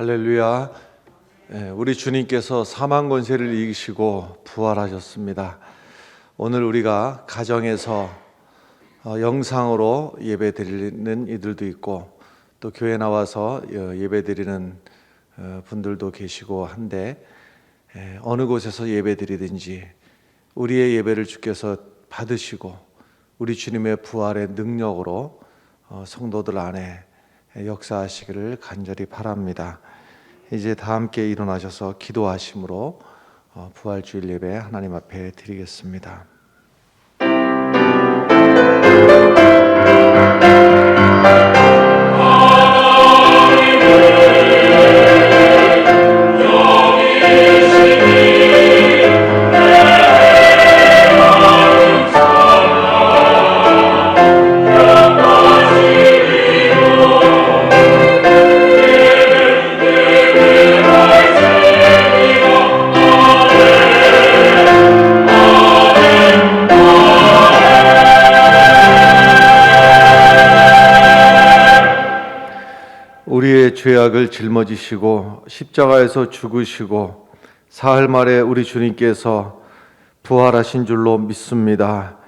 할렐루야. 우리 주님께서 사망 권세를 이기시고 부활하셨습니다. 오늘 우리가 가정에서 영상으로 예배 드리는 이들도 있고 또 교회 나와서 예배 드리는 분들도 계시고 한데, 어느 곳에서 예배 드리든지 우리의 예배를 주께서 받으시고 우리 주님의 부활의 능력으로 성도들 안에 역사하시기를 간절히 바랍니다. 이제 다 함께 일어나셔서 기도하심으로 부활주일 예배 하나님 앞에 드리겠습니다. 우리의 죄악을 짊어지시고 십자가에서 죽으시고 사흘 만에 우리 주님께서 부활하신 줄로 믿습니다.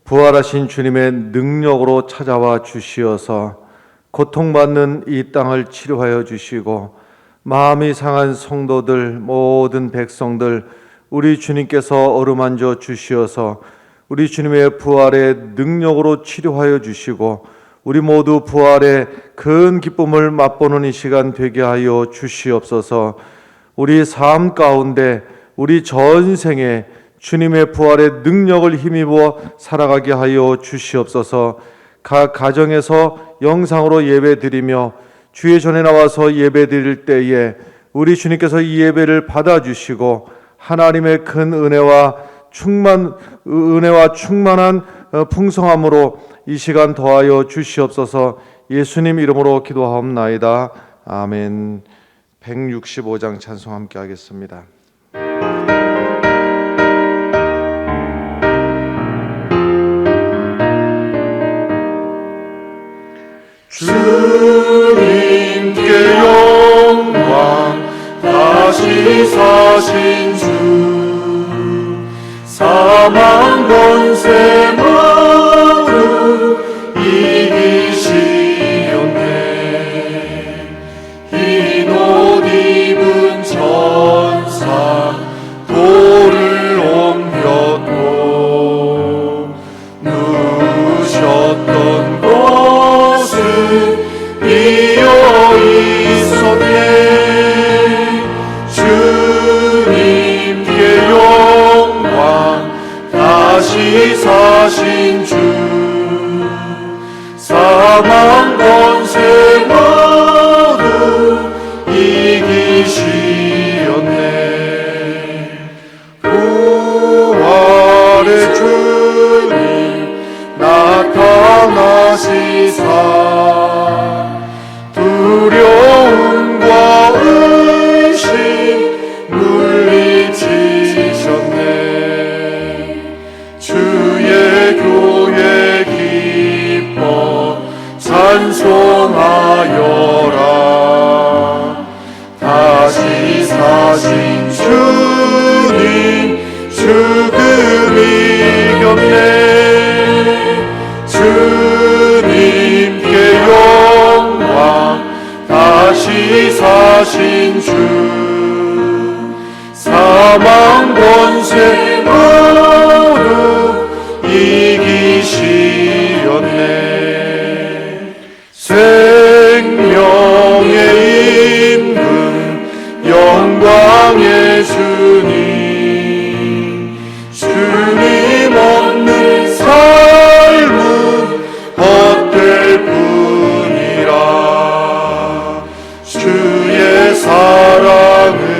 부활하신 주님의 능력으로 찾아와 주시어서 고통받는 이 땅을 치료하여 주시고 마음이 상한 성도들, 모든 백성들 우리 주님께서 어루만져 주시어서 우리 주님의 부활의 능력으로 치료하여 주시고 우리 모두 부활의 큰 기쁨을 맛보는 이 시간 되게 하여 주시옵소서. 우리 삶 가운데 우리 전생에 주님의 부활의 능력을 힘입어 살아가게 하여 주시옵소서. 각 가정에서 영상으로 예배드리며 주의 전에 나와서 예배드릴 때에 우리 주님께서 이 예배를 받아주시고 하나님의 큰 은혜와 충만한 풍성함으로 이 시간 더하여 주시옵소서. 예수님 이름으로 기도하옵나이다. 아멘. 165장 찬송 함께 하겠습니다. 주님께 영광, 다시 사신 주, 사망 권세 모두 이기시었네. 흰 옷 입은 천사 돌을 옮겼고 누우셨던 곳은 비어 있었네. 주님께 영광, 다시 사신 주, 사망 권세 모두 이기시었네. 부활의 주님 나타나시사 두려움과 의심 물리치셨네. 주의 교회 기뻐 찬송하여라. 다시 사신 주님 죽음 이겼네. 주님께 영광, 다시 사신 주, 사망 권세 모두 이기시었네. 생명의 임금, 영광의 주님, 주님 없는 삶은 헛될 뿐이라. 주의 사랑으로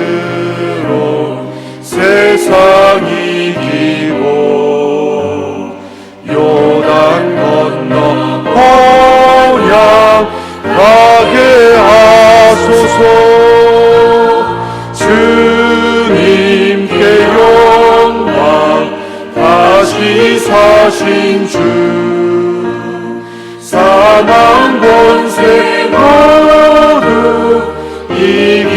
세상 이기고 요단 건너 본향 가게 하소서. 주님께 영광, 다시 사신 주, 사망 권세 모두 이기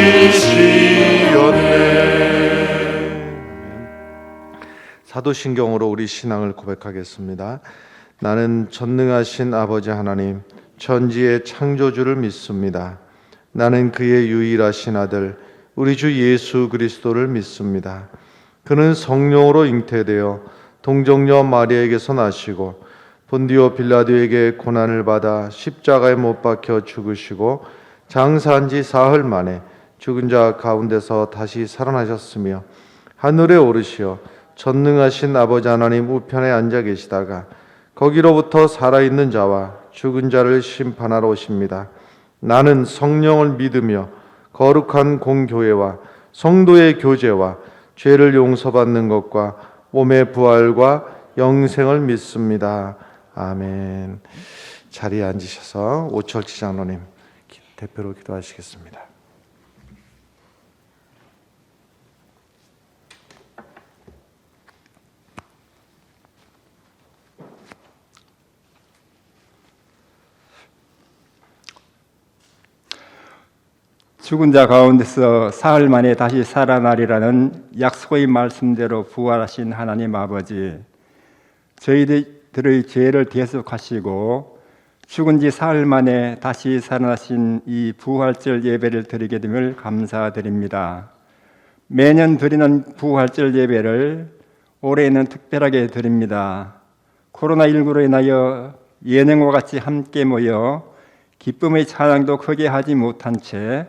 사도신경으로 우리 신앙을 고백하겠습니다. 나는 전능하신 아버지 하나님, 천지의 창조주를 믿습니다. 나는 그의 유일하신 아들, 우리 주 예수 그리스도를 믿습니다. 그는 성령으로 잉태되어 동정녀 마리아에게서 나시고 본디오 빌라도에게 고난을 받아 십자가에 못 박혀 죽으시고 장사한 지 사흘 만에 죽은 자 가운데서 다시 살아나셨으며 하늘에 오르시어 전능하신 아버지 하나님 우편에 앉아 계시다가 거기로부터 살아있는 자와 죽은 자를 심판하러 오십니다. 나는 성령을 믿으며 거룩한 공교회와 성도의 교제와 죄를 용서받는 것과 몸의 부활과 영생을 믿습니다. 아멘. 자리에 앉으셔서 오철지 장로님 대표로 기도하시겠습니다. 죽은 자 가운데서 사흘 만에 다시 살아나리라는 약속의 말씀대로 부활하신 하나님 아버지, 저희들의 죄를 대속하시고 죽은 지 사흘 만에 다시 살아나신 이 부활절 예배를 드리게 됨을 감사드립니다. 매년 드리는 부활절 예배를 올해는 특별하게 드립니다. 코로나19로 인하여 예능과 같이 함께 모여 기쁨의 찬양도 크게 하지 못한 채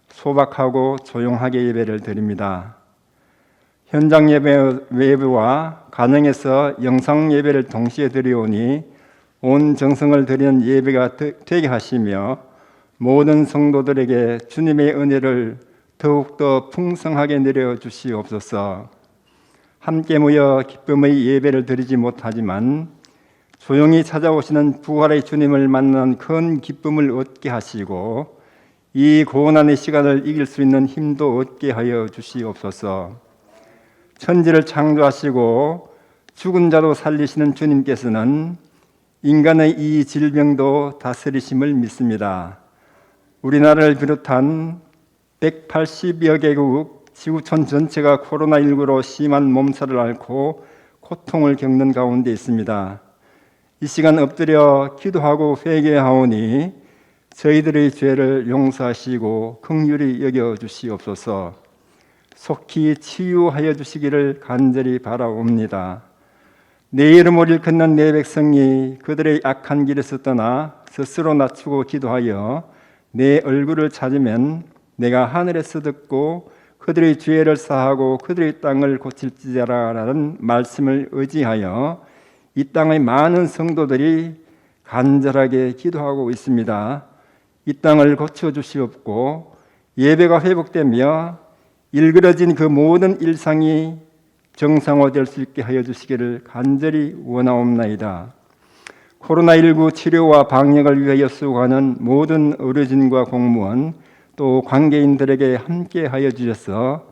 소박하고 조용하게 예배를 드립니다. 현장 예배와 가정에서 영상 예배를 동시에 드리오니 온 정성을 드리는 예배가 되게 하시며 모든 성도들에게 주님의 은혜를 더욱더 풍성하게 내려주시옵소서. 함께 모여 기쁨의 예배를 드리지 못하지만 조용히 찾아오시는 부활의 주님을 만난 큰 기쁨을 얻게 하시고 이 고난의 시간을 이길 수 있는 힘도 얻게 하여 주시옵소서. 천지를 창조하시고 죽은 자도 살리시는 주님께서는 인간의 이 질병도 다스리심을 믿습니다. 우리나라를 비롯한 180여 개국 지구촌 전체가 코로나19로 심한 몸살을 앓고 고통을 겪는 가운데 있습니다. 이 시간 엎드려 기도하고 회개하오니 저희들의 죄를 용서하시고 긍휼히 여겨주시옵소서. 속히 치유하여 주시기를 간절히 바라옵니다. 내 이름을 일컫는 내 백성이 그들의 악한 길에서 떠나 스스로 낮추고 기도하여 내 얼굴을 찾으면 내가 하늘에서 듣고 그들의 죄를 사하고 그들의 땅을 고칠지라라는 말씀을 의지하여 이 땅의 많은 성도들이 간절하게 기도하고 있습니다. 이 땅을 고쳐주시옵고 예배가 회복되며 일그러진 그 모든 일상이 정상화될 수 있게 하여 주시기를 간절히 원하옵나이다. 코로나19 치료와 방역을 위하여 수고하는 모든 의료진과 공무원 또 관계인들에게 함께 하여 주셔서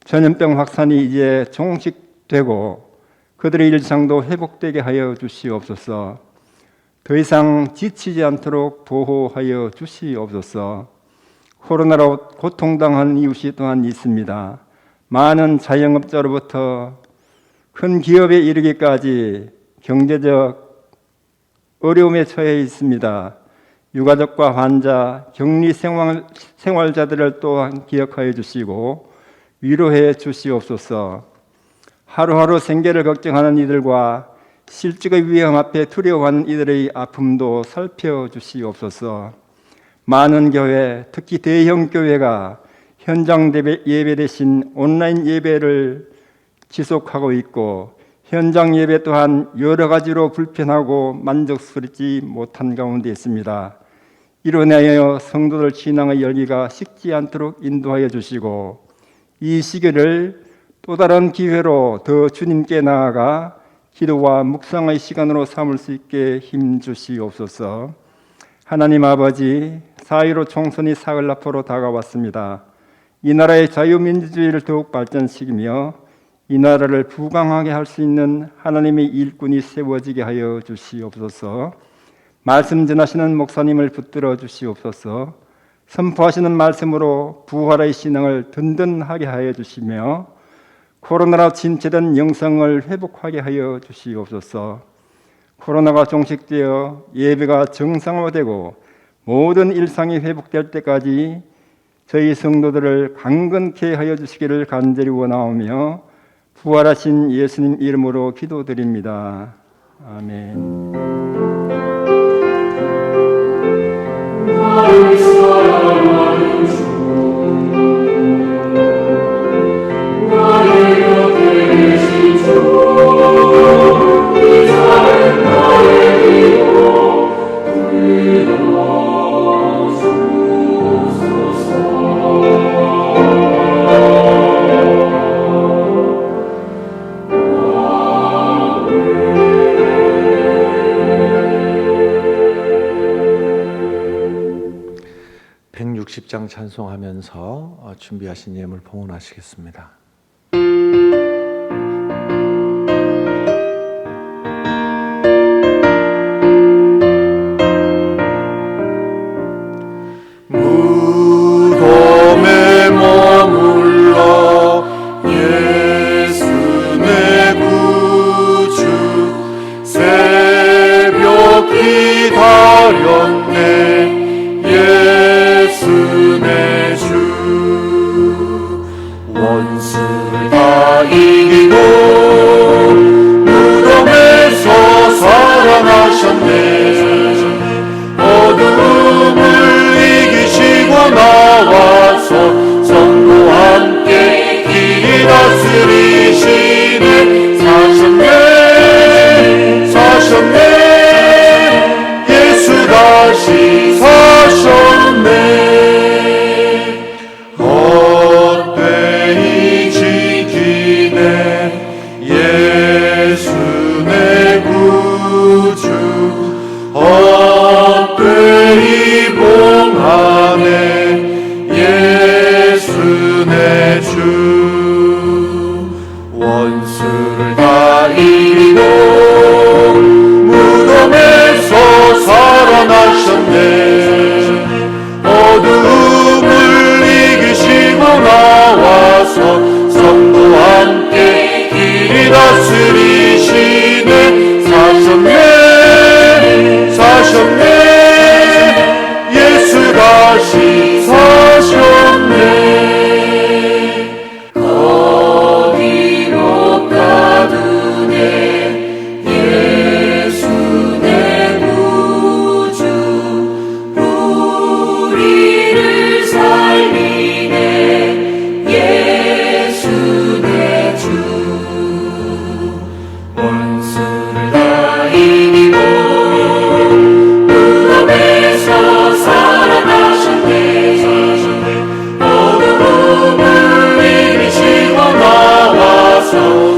전염병 확산이 이제 종식되고 그들의 일상도 회복되게 하여 주시옵소서. 더 이상 지치지 않도록 보호하여 주시옵소서. 코로나로 고통당한 이웃이 또한 있습니다. 많은 자영업자로부터 큰 기업에 이르기까지 경제적 어려움에 처해 있습니다. 유가족과 환자, 격리 생활자들을 또한 기억하여 주시고 위로해 주시옵소서. 하루하루 생계를 걱정하는 이들과 실직의 위험 앞에 두려워하는 이들의 아픔도 살펴주시옵소서. 많은 교회, 특히 대형 교회가 현장 예배 대신 온라인 예배를 지속하고 있고 현장 예배 또한 여러 가지로 불편하고 만족스럽지 못한 가운데 있습니다. 이로 인하여 성도들 신앙의 열기가 식지 않도록 인도하여 주시고 이 시기를 또 다른 기회로 더 주님께 나아가 기도와 묵상의 시간으로 삼을 수 있게 힘주시옵소서. 하나님 아버지, 4.15 총선이 사흘 앞으로 다가왔습니다. 이 나라의 자유민주주의를 더욱 발전시키며 이 나라를 부강하게 할 수 있는 하나님의 일꾼이 세워지게 하여 주시옵소서. 말씀 전하시는 목사님을 붙들어 주시옵소서. 선포하시는 말씀으로 부활의 신앙을 든든하게 하여 주시며 코로나로 침체된 영성을 회복하게 하여 주시옵소서. 코로나가 종식되어 예배가 정상화되고 모든 일상이 회복될 때까지 저희 성도들을 강건케 하여 주시기를 간절히 원하오며 부활하신 예수님 이름으로 기도드립니다. 아멘. 나를 사랑하는 주, 나의 곁에 계신 주, 이 삶 나의 기도 십 장 찬송하면서 준비하신 예물 봉헌하시겠습니다. 무덤에 머물러 예수 내 구주 새벽 기다렸네 예수 내 주 원수를 다 이기고 무덤에서 살아나셨네 어둠을 이기시고 나와서 성도와 함께 길이 다스리시네 사셨네 예수 다시 사셨네 헛되이 지키네 예수 내 구주 헛되이 봉하네 예수 내 주 원수를 다 이기고 무덤에서 살아나셨네 어둠을 이기시고 나와서 성도와 함께 길이 다스리시네 사셨네 예수 다시 사셨네 거기로 가두네 예수 내 구주 우리를 살리네 예수 내 주 원수를 다 이기고 무덤에서 살아나셨네 어둠을 이기시고 나와서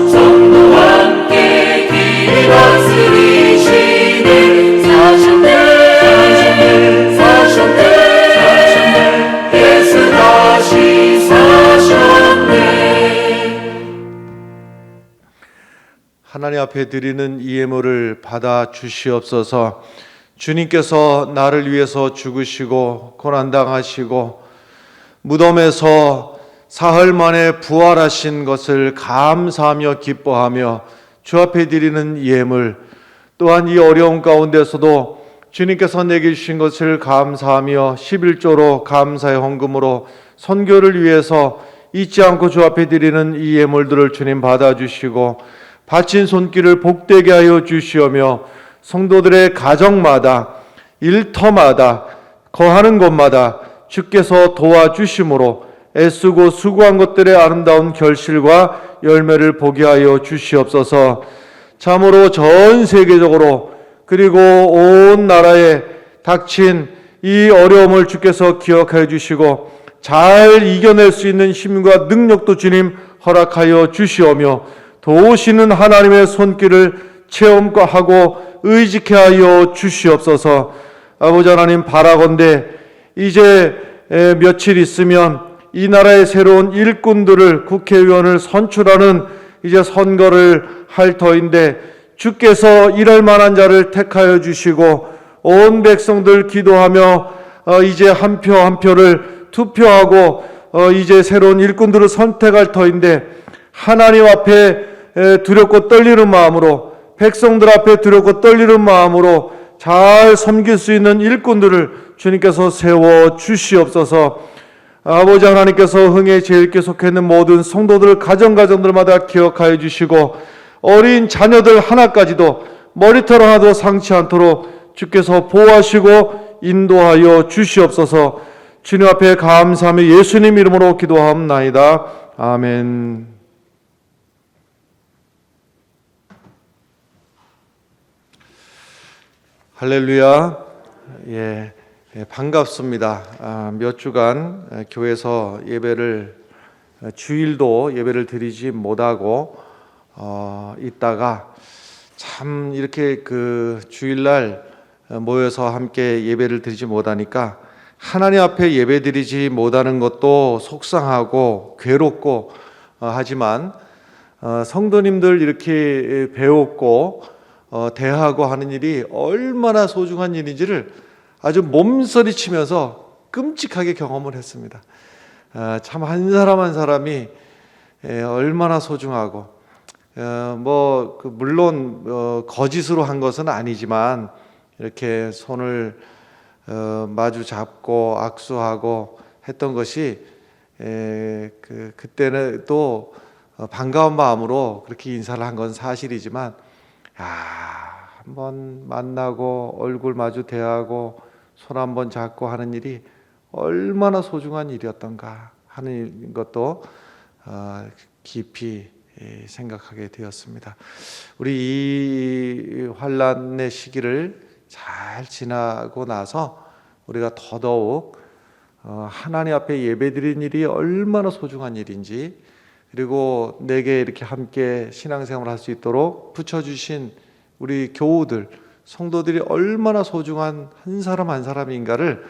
성도와 함께 길이 다스리시네 사셨네 예수 다시 사셨네 하나님 앞에 드리는 이 예물을 받아 주시옵소서. 주님께서 나를 위해서 죽으시고 고난당하시고 무덤에서 사흘 만에 부활하신 것을 감사하며 기뻐하며 주 앞에 드리는 예물, 또한 이 어려운 가운데서도 주님께서 내게 주신 것을 감사하며 11조로 감사의 헌금으로 선교를 위해서 잊지 않고 주 앞에 드리는 이 예물들을 주님 받아주시고 바친 손길을 복되게 하여 주시오며 성도들의 가정마다 일터마다 거하는 곳마다 주께서 도와주심으로 애쓰고 수고한 것들의 아름다운 결실과 열매를 보게 하여 주시옵소서. 참으로 전 세계적으로 그리고 온 나라에 닥친 이 어려움을 주께서 기억하여 주시고 잘 이겨낼 수 있는 힘과 능력도 주님 허락하여 주시오며 도우시는 하나님의 손길을 체험하고 의지케 하여 주시옵소서. 아버지 하나님, 바라건대 이제 며칠 있으면 이 나라의 새로운 일꾼들을, 국회의원을 선출하는 이제 선거를 할 터인데 주께서 일할 만한 자를 택하여 주시고 온 백성들 기도하며 이제 한 표 한 표를 투표하고 이제 새로운 일꾼들을 선택할 터인데 하나님 앞에 두렵고 떨리는 마음으로, 백성들 앞에 두렵고 떨리는 마음으로 잘 섬길 수 있는 일꾼들을 주님께서 세워 주시옵소서. 아버지 하나님께서 흥에 제일 속해 있는 모든 성도들 가정들마다 기억하여 주시고, 어린 자녀들 하나까지도 머리털 하나도 상치 않도록 주께서 보호하시고 인도하여 주시옵소서. 주님 앞에 감사하며 예수님 이름으로 기도하옵나이다. 아멘. 할렐루야. 예, 반갑습니다. 몇 주간 교회에서 예배를, 주일도 예배를 드리지 못하고 있다가 참 이렇게 그 주일날 모여서 함께 예배를 드리지 못하니까 하나님 앞에 예배 드리지 못하는 것도 속상하고 괴롭고 하지만 성도님들 이렇게 배웠고 대하고 하는 일이 얼마나 소중한 일인지를 아주 몸서리치면서 끔찍하게 경험을 했습니다. 참 한 사람 한 사람이 얼마나 소중하고, 물론 거짓으로 한 것은 아니지만 이렇게 손을 마주 잡고 악수하고 했던 것이 그때는 또 반가운 마음으로 그렇게 인사를 한 건 사실이지만, 한번 만나고 얼굴 마주 대하고 손 한번 잡고 하는 일이 얼마나 소중한 일이었던가 하는 것도 깊이 생각하게 되었습니다. 우리 이 환난의 시기를 잘 지나고 나서 우리가 더더욱 하나님 앞에 예배드리는 일이 얼마나 소중한 일인지, 그리고 내게 이렇게 함께 신앙생활을 할 수 있도록 붙여주신 우리 교우들, 성도들이 얼마나 소중한 한 사람 한 사람인가를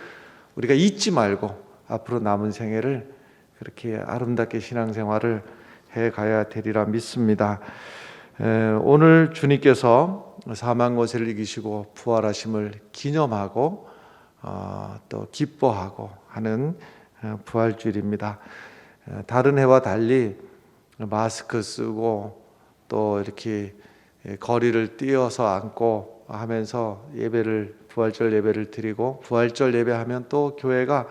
우리가 잊지 말고 앞으로 남은 생애를 그렇게 아름답게 신앙생활을 해가야 되리라 믿습니다. 오늘 주님께서 사망 권세를 이기시고 부활하심을 기념하고 또 기뻐하고 하는 부활주일입니다. 다른 해와 달리 마스크 쓰고 또 이렇게 거리를 뛰어서 앉고 하면서 부활절 예배를 드리고, 부활절 예배하면 또 교회가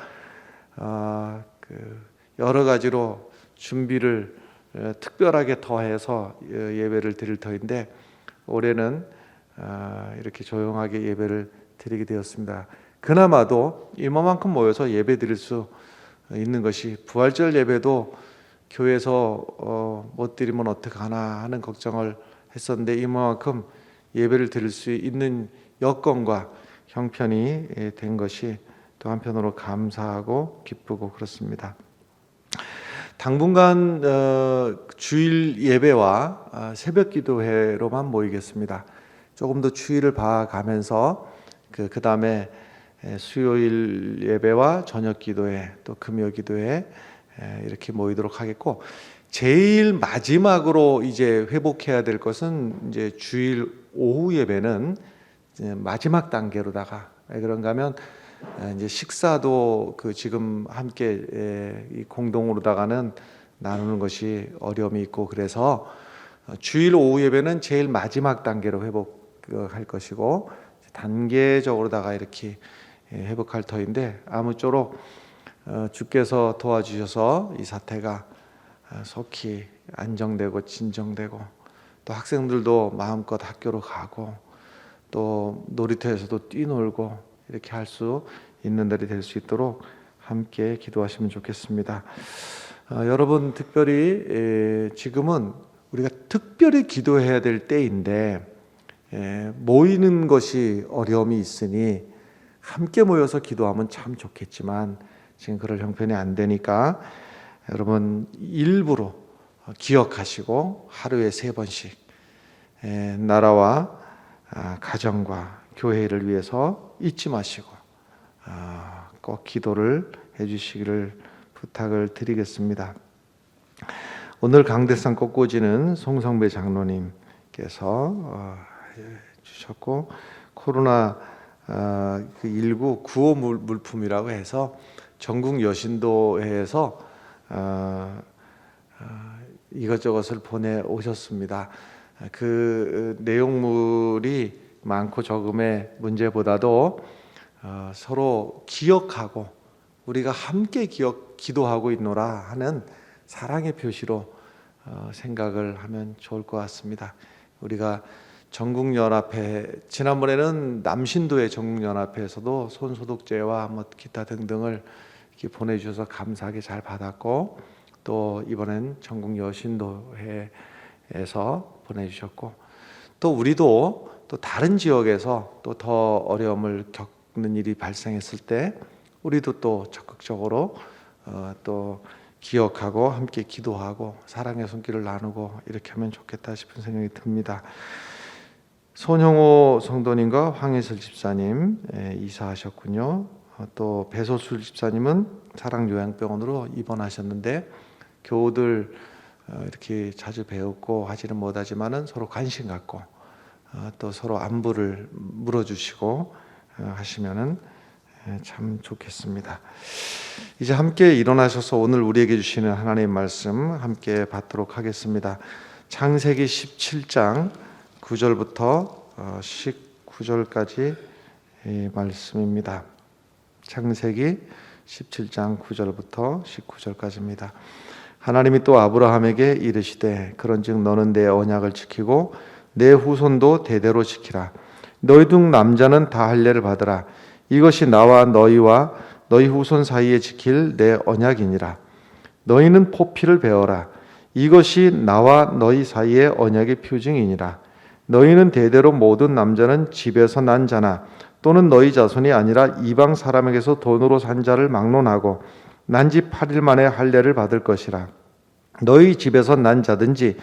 여러 가지로 준비를 특별하게 더해서 예배를 드릴 터인데, 올해는 이렇게 조용하게 예배를 드리게 되었습니다. 그나마도 이만큼 모여서 예배 드릴 수 있는 것이, 부활절 예배도 교회에서 못 드리면 어떡하나 하는 걱정을 했었는데 이만큼 예배를 드릴 수 있는 여건과 형편이 된 것이 또 한편으로 감사하고 기쁘고 그렇습니다. 당분간 주일 예배와 새벽 기도회로만 모이겠습니다. 조금 더 주일을 봐가면서 그 다음에 수요일 예배와 저녁 기도회, 또 금요 기도회 이렇게 모이도록 하겠고, 제일 마지막으로 이제 회복해야 될 것은 이제 주일 오후 예배는 이제 마지막 단계로다가, 왜 그런가 하면 이제 식사도 지금 함께 공동으로다가는 나누는 것이 어려움이 있고, 그래서 주일 오후 예배는 제일 마지막 단계로 회복할 것이고, 단계적으로다가 이렇게 회복할 터인데, 아무쪼록 주께서 도와주셔서 이 사태가 속히 안정되고 진정되고, 또 학생들도 마음껏 학교로 가고 또 놀이터에서도 뛰놀고 이렇게 할 수 있는 날이 될 수 있도록 함께 기도하시면 좋겠습니다. 여러분, 특별히 지금은 우리가 특별히 기도해야 될 때인데 모이는 것이 어려움이 있으니 함께 모여서 기도하면 참 좋겠지만 지금 그럴 형편이 안 되니까 여러분 일부러 기억하시고 하루에 3번씩 나라와 가정과 교회를 위해서 잊지 마시고 꼭 기도를 해주시기를 부탁을 드리겠습니다. 오늘 강대상 꽃꽂이는 송성배 장로님께서 주셨고, 코로나 19 구호 물품이라고 해서 전국 여신도회에서 이것저것을 보내 오셨습니다. 그 내용물이 많고 적음의 문제보다도 서로 기억하고 우리가 함께 기도하고 있노라 하는 사랑의 표시로 생각을 하면 좋을 것 같습니다. 우리가 전국연합회, 지난번에는 남신도의 전국연합회에서도 손소독제와 뭐 기타 등등을 이렇게 보내주셔서 감사하게 잘 받았고, 또 이번엔 전국여신도회에서 보내주셨고, 또 우리도 또 다른 지역에서 또 더 어려움을 겪는 일이 발생했을 때 우리도 또 적극적으로 또 기억하고 함께 기도하고 사랑의 손길을 나누고 이렇게 하면 좋겠다 싶은 생각이 듭니다. 손형호 성도님과 황혜슬 집사님 이사하셨군요. 또 배소술 집사님은 사랑요양병원으로 입원하셨는데 교우들 이렇게 자주 배웠고 하지는 못하지만은 서로 관심 갖고 또 서로 안부를 물어주시고 하시면은 참 좋겠습니다. 이제 함께 일어나셔서 오늘 우리에게 주시는 하나님의 말씀 함께 받도록 하겠습니다. 창세기 17장 9절부터 19절까지 말씀입니다. 창세기 17장 9절부터 19절까지입니다. 하나님이 또 아브라함에게 이르시되 그런즉 너는 내 언약을 지키고 내 후손도 대대로 지키라. 너희 중 남자는 다 할례를 받으라. 이것이 나와 너희와 너희 후손 사이에 지킬 내 언약이니라. 너희는 포피를 베어라. 이것이 나와 너희 사이의 언약의 표징이니라. 너희는 대대로 모든 남자는 집에서 난 자나 또는 너희 자손이 아니라 이방 사람에게서 돈으로 산 자를 막론하고 난 지 8일 만에 할례를 받을 것이라. 너희 집에서 난 자든지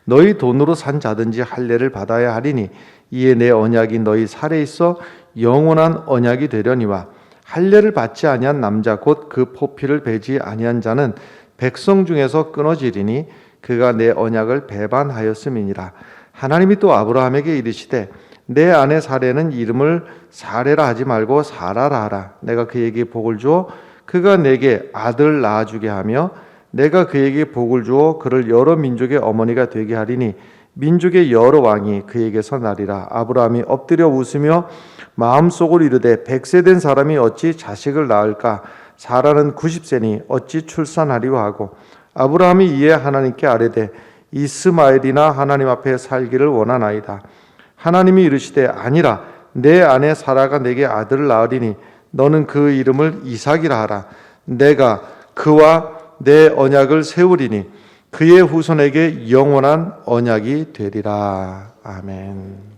너희 돈으로 산 자든지 할례를 받아야 하리니 이에 내 언약이 너희 살에 있어 영원한 언약이 되려니와 할례를 받지 아니한 남자 곧 그 포피를 베지 아니한 자는 백성 중에서 끊어지리니 그가 내 언약을 배반하였음이니라. 하나님이 또 아브라함에게 이르시되 내 아내 사레는 이름을 사레라 하지 말고 사라라 하라. 내가 그에게 복을 주어 그가 내게 아들 낳아주게 하며 내가 그에게 복을 주어 그를 여러 민족의 어머니가 되게 하리니 민족의 여러 왕이 그에게서 나리라. 아브라함이 엎드려 웃으며 마음속으로 이르되 100세 된 사람이 어찌 자식을 낳을까? 사라는 90세니 어찌 출산하리고 하고 아브라함이 이에 하나님께 아뢰되 이스마엘이나 하나님 앞에 살기를 원하나이다. 하나님이 이르시되 아니라 내 아내 사라가 내게 아들을 낳으리니 너는 그 이름을 이삭이라 하라. 내가 그와 내 언약을 세우리니 그의 후손에게 영원한 언약이 되리라. 아멘.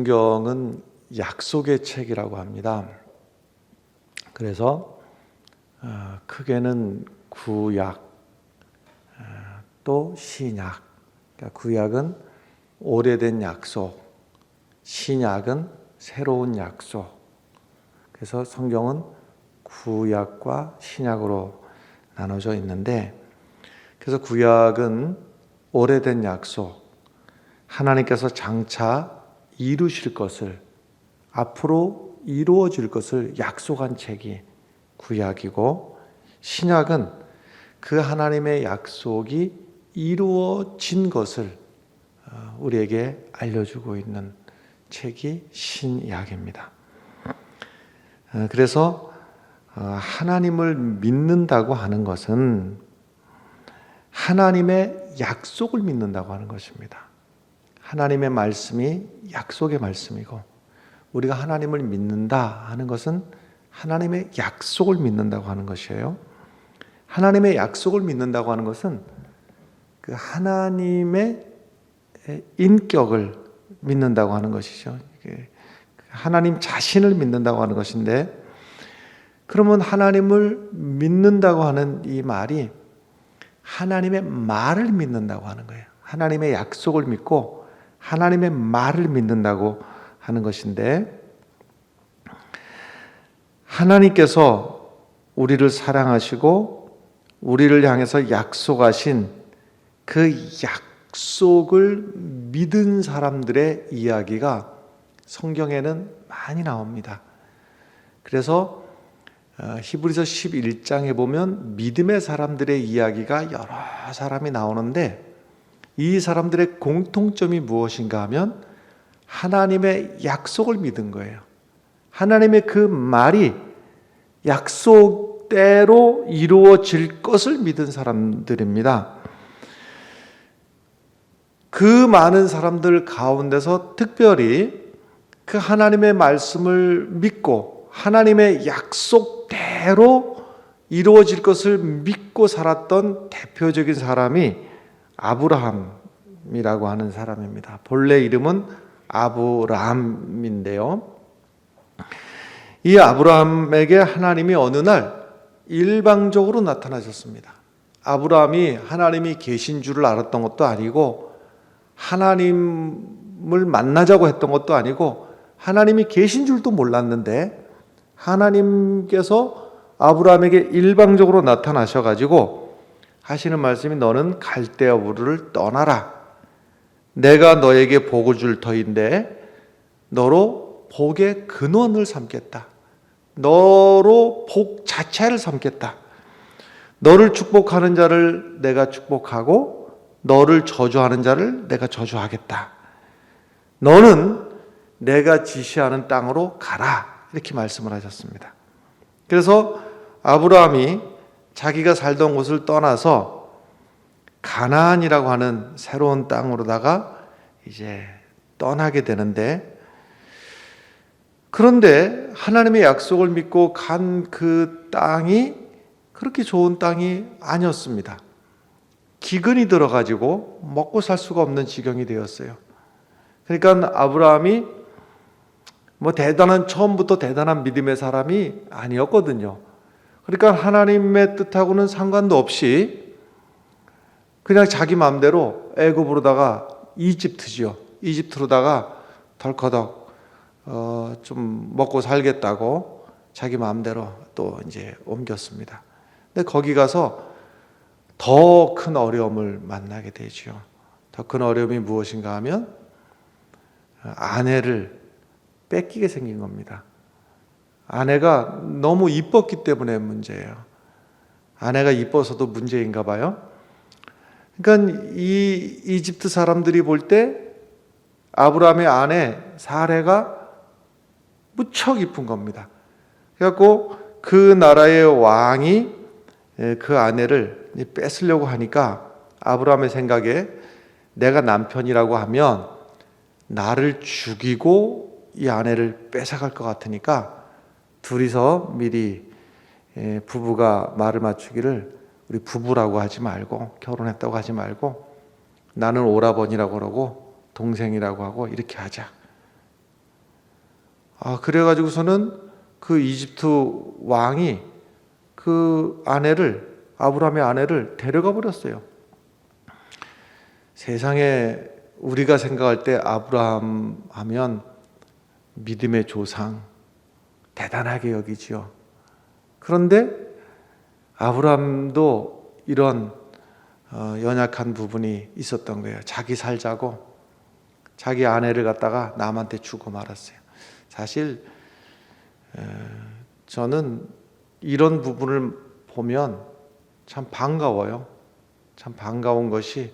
성경은 약속의 책이라고 합니다. 그래서 크게는 구약 또 신약. 그러니까 구약은 오래된 약속, 신약은 새로운 약속. 그래서 성경은 구약과 신약으로 나눠져 있는데, 그래서 구약은 오래된 약속, 하나님께서 장차 이루실 것을, 앞으로 이루어질 것을 약속한 책이 구약이고, 신약은 그 하나님의 약속이 이루어진 것을 우리에게 알려주고 있는 책이 신약입니다. 그래서 하나님을 믿는다고 하는 것은 하나님의 약속을 믿는다고 하는 것입니다. 하나님의 말씀이 약속의 말씀이고, 우리가 하나님을 믿는다 하는 것은 하나님의 약속을 믿는다고 하는 것이에요. 하나님의 약속을 믿는다고 하는 것은 그 하나님의 인격을 믿는다고 하는 것이죠. 하나님 자신을 믿는다고 하는 것인데, 그러면 하나님을 믿는다고 하는 이 말이 하나님의 말을 믿는다고 하는 거예요. 하나님의 약속을 믿고 하나님의 말을 믿는다고 하는 것인데, 하나님께서 우리를 사랑하시고 우리를 향해서 약속하신 그 약속을 믿은 사람들의 이야기가 성경에는 많이 나옵니다. 그래서 히브리서 11장에 보면 믿음의 사람들의 이야기가 여러 사람이 나오는데, 이 사람들의 공통점이 무엇인가 하면 하나님의 약속을 믿은 거예요. 하나님의 그 말이 약속대로 이루어질 것을 믿은 사람들입니다. 그 많은 사람들 가운데서 특별히 그 하나님의 말씀을 믿고 하나님의 약속대로 이루어질 것을 믿고 살았던 대표적인 사람이 아브라함이라고 하는 사람입니다. 본래 이름은 아브라함인데요. 이 아브라함에게 하나님이 어느 날 일방적으로 나타나셨습니다. 아브라함이 하나님이 계신 줄을 알았던 것도 아니고, 하나님을 만나자고 했던 것도 아니고, 하나님이 계신 줄도 몰랐는데 하나님께서 아브라함에게 일방적으로 나타나셔가지고 하시는 말씀이, 너는 갈대아 우르를 떠나라. 내가 너에게 복을 줄 터인데 너로 복의 근원을 삼겠다. 너로 복 자체를 삼겠다. 너를 축복하는 자를 내가 축복하고 너를 저주하는 자를 내가 저주하겠다. 너는 내가 지시하는 땅으로 가라. 이렇게 말씀을 하셨습니다. 그래서 아브라함이 자기가 살던 곳을 떠나서 가나안이라고 하는 새로운 땅으로다가 이제 떠나게 되는데, 그런데 하나님의 약속을 믿고 간 그 땅이 그렇게 좋은 땅이 아니었습니다. 기근이 들어가지고 먹고 살 수가 없는 지경이 되었어요. 그러니까 아브라함이 처음부터 대단한 믿음의 사람이 아니었거든요. 그러니까 하나님의 뜻하고는 상관도 없이 그냥 자기 마음대로 애굽으로다가 이집트로다가 덜커덕 좀 먹고 살겠다고 자기 마음대로 또 이제 옮겼습니다. 근데 거기 가서 더 큰 어려움을 만나게 되죠. 더 큰 어려움이 무엇인가 하면 아내를 뺏기게 생긴 겁니다. 아내가 너무 이뻤기 때문에 문제예요. 아내가 이뻐서도 문제인가 봐요. 그러니까 이 이집트 사람들이 볼 때 아브라함의 아내 사레가 무척 이쁜 겁니다. 그래갖고 그 나라의 왕이 그 아내를 뺏으려고 하니까 아브라함의 생각에 내가 남편이라고 하면 나를 죽이고 이 아내를 뺏어갈 것 같으니까 둘이서 미리 부부가 말을 맞추기를, 우리 부부라고 하지 말고, 결혼했다고 하지 말고 나는 오라버니라고 그러고 동생이라고 하고 이렇게 하자. 그래가지고서는 그 이집트 왕이 그 아브라함의 아내를 데려가 버렸어요. 세상에 우리가 생각할 때 아브라함 하면 믿음의 조상, 대단하게 여기지요. 그런데 아브라함도 이런 연약한 부분이 있었던 거예요. 자기 살자고 자기 아내를 갖다가 남한테 주고 말았어요. 사실 저는 이런 부분을 보면 참 반가워요. 참 반가운 것이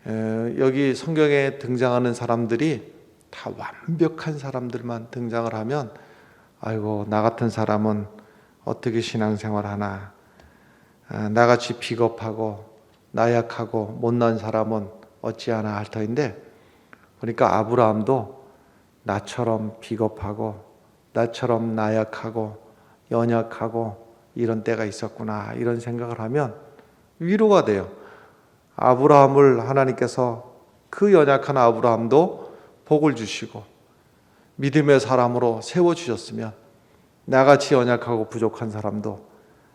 여기 성경에 등장하는 사람들이 다 완벽한 사람들만 등장을 하면 아이고 나 같은 사람은 어떻게 신앙생활하나, 나같이 비겁하고 나약하고 못난 사람은 어찌하나 할 터인데, 그러니까 아브라함도 나처럼 비겁하고 나처럼 나약하고 연약하고 이런 때가 있었구나, 이런 생각을 하면 위로가 돼요. 아브라함을 하나님께서 그 연약한 아브라함도 복을 주시고 믿음의 사람으로 세워주셨으면 나같이 연약하고 부족한 사람도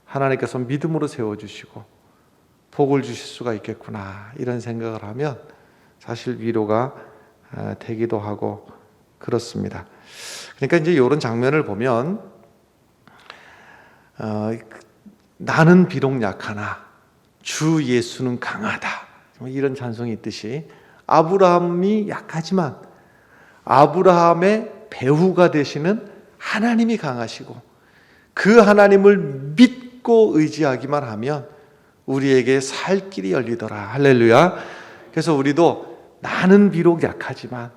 하나님께서 믿음으로 세워주시고 복을 주실 수가 있겠구나, 이런 생각을 하면 사실 위로가 되기도 하고 그렇습니다. 그러니까 이제 이런 장면을 보면 나는 비록 약하나 주 예수는 강하다, 이런 찬송이 있듯이 아브라함이 약하지만 아브라함의 배후가 되시는 하나님이 강하시고 그 하나님을 믿고 의지하기만 하면 우리에게 살 길이 열리더라. 할렐루야. 그래서 우리도 나는 비록 약하지만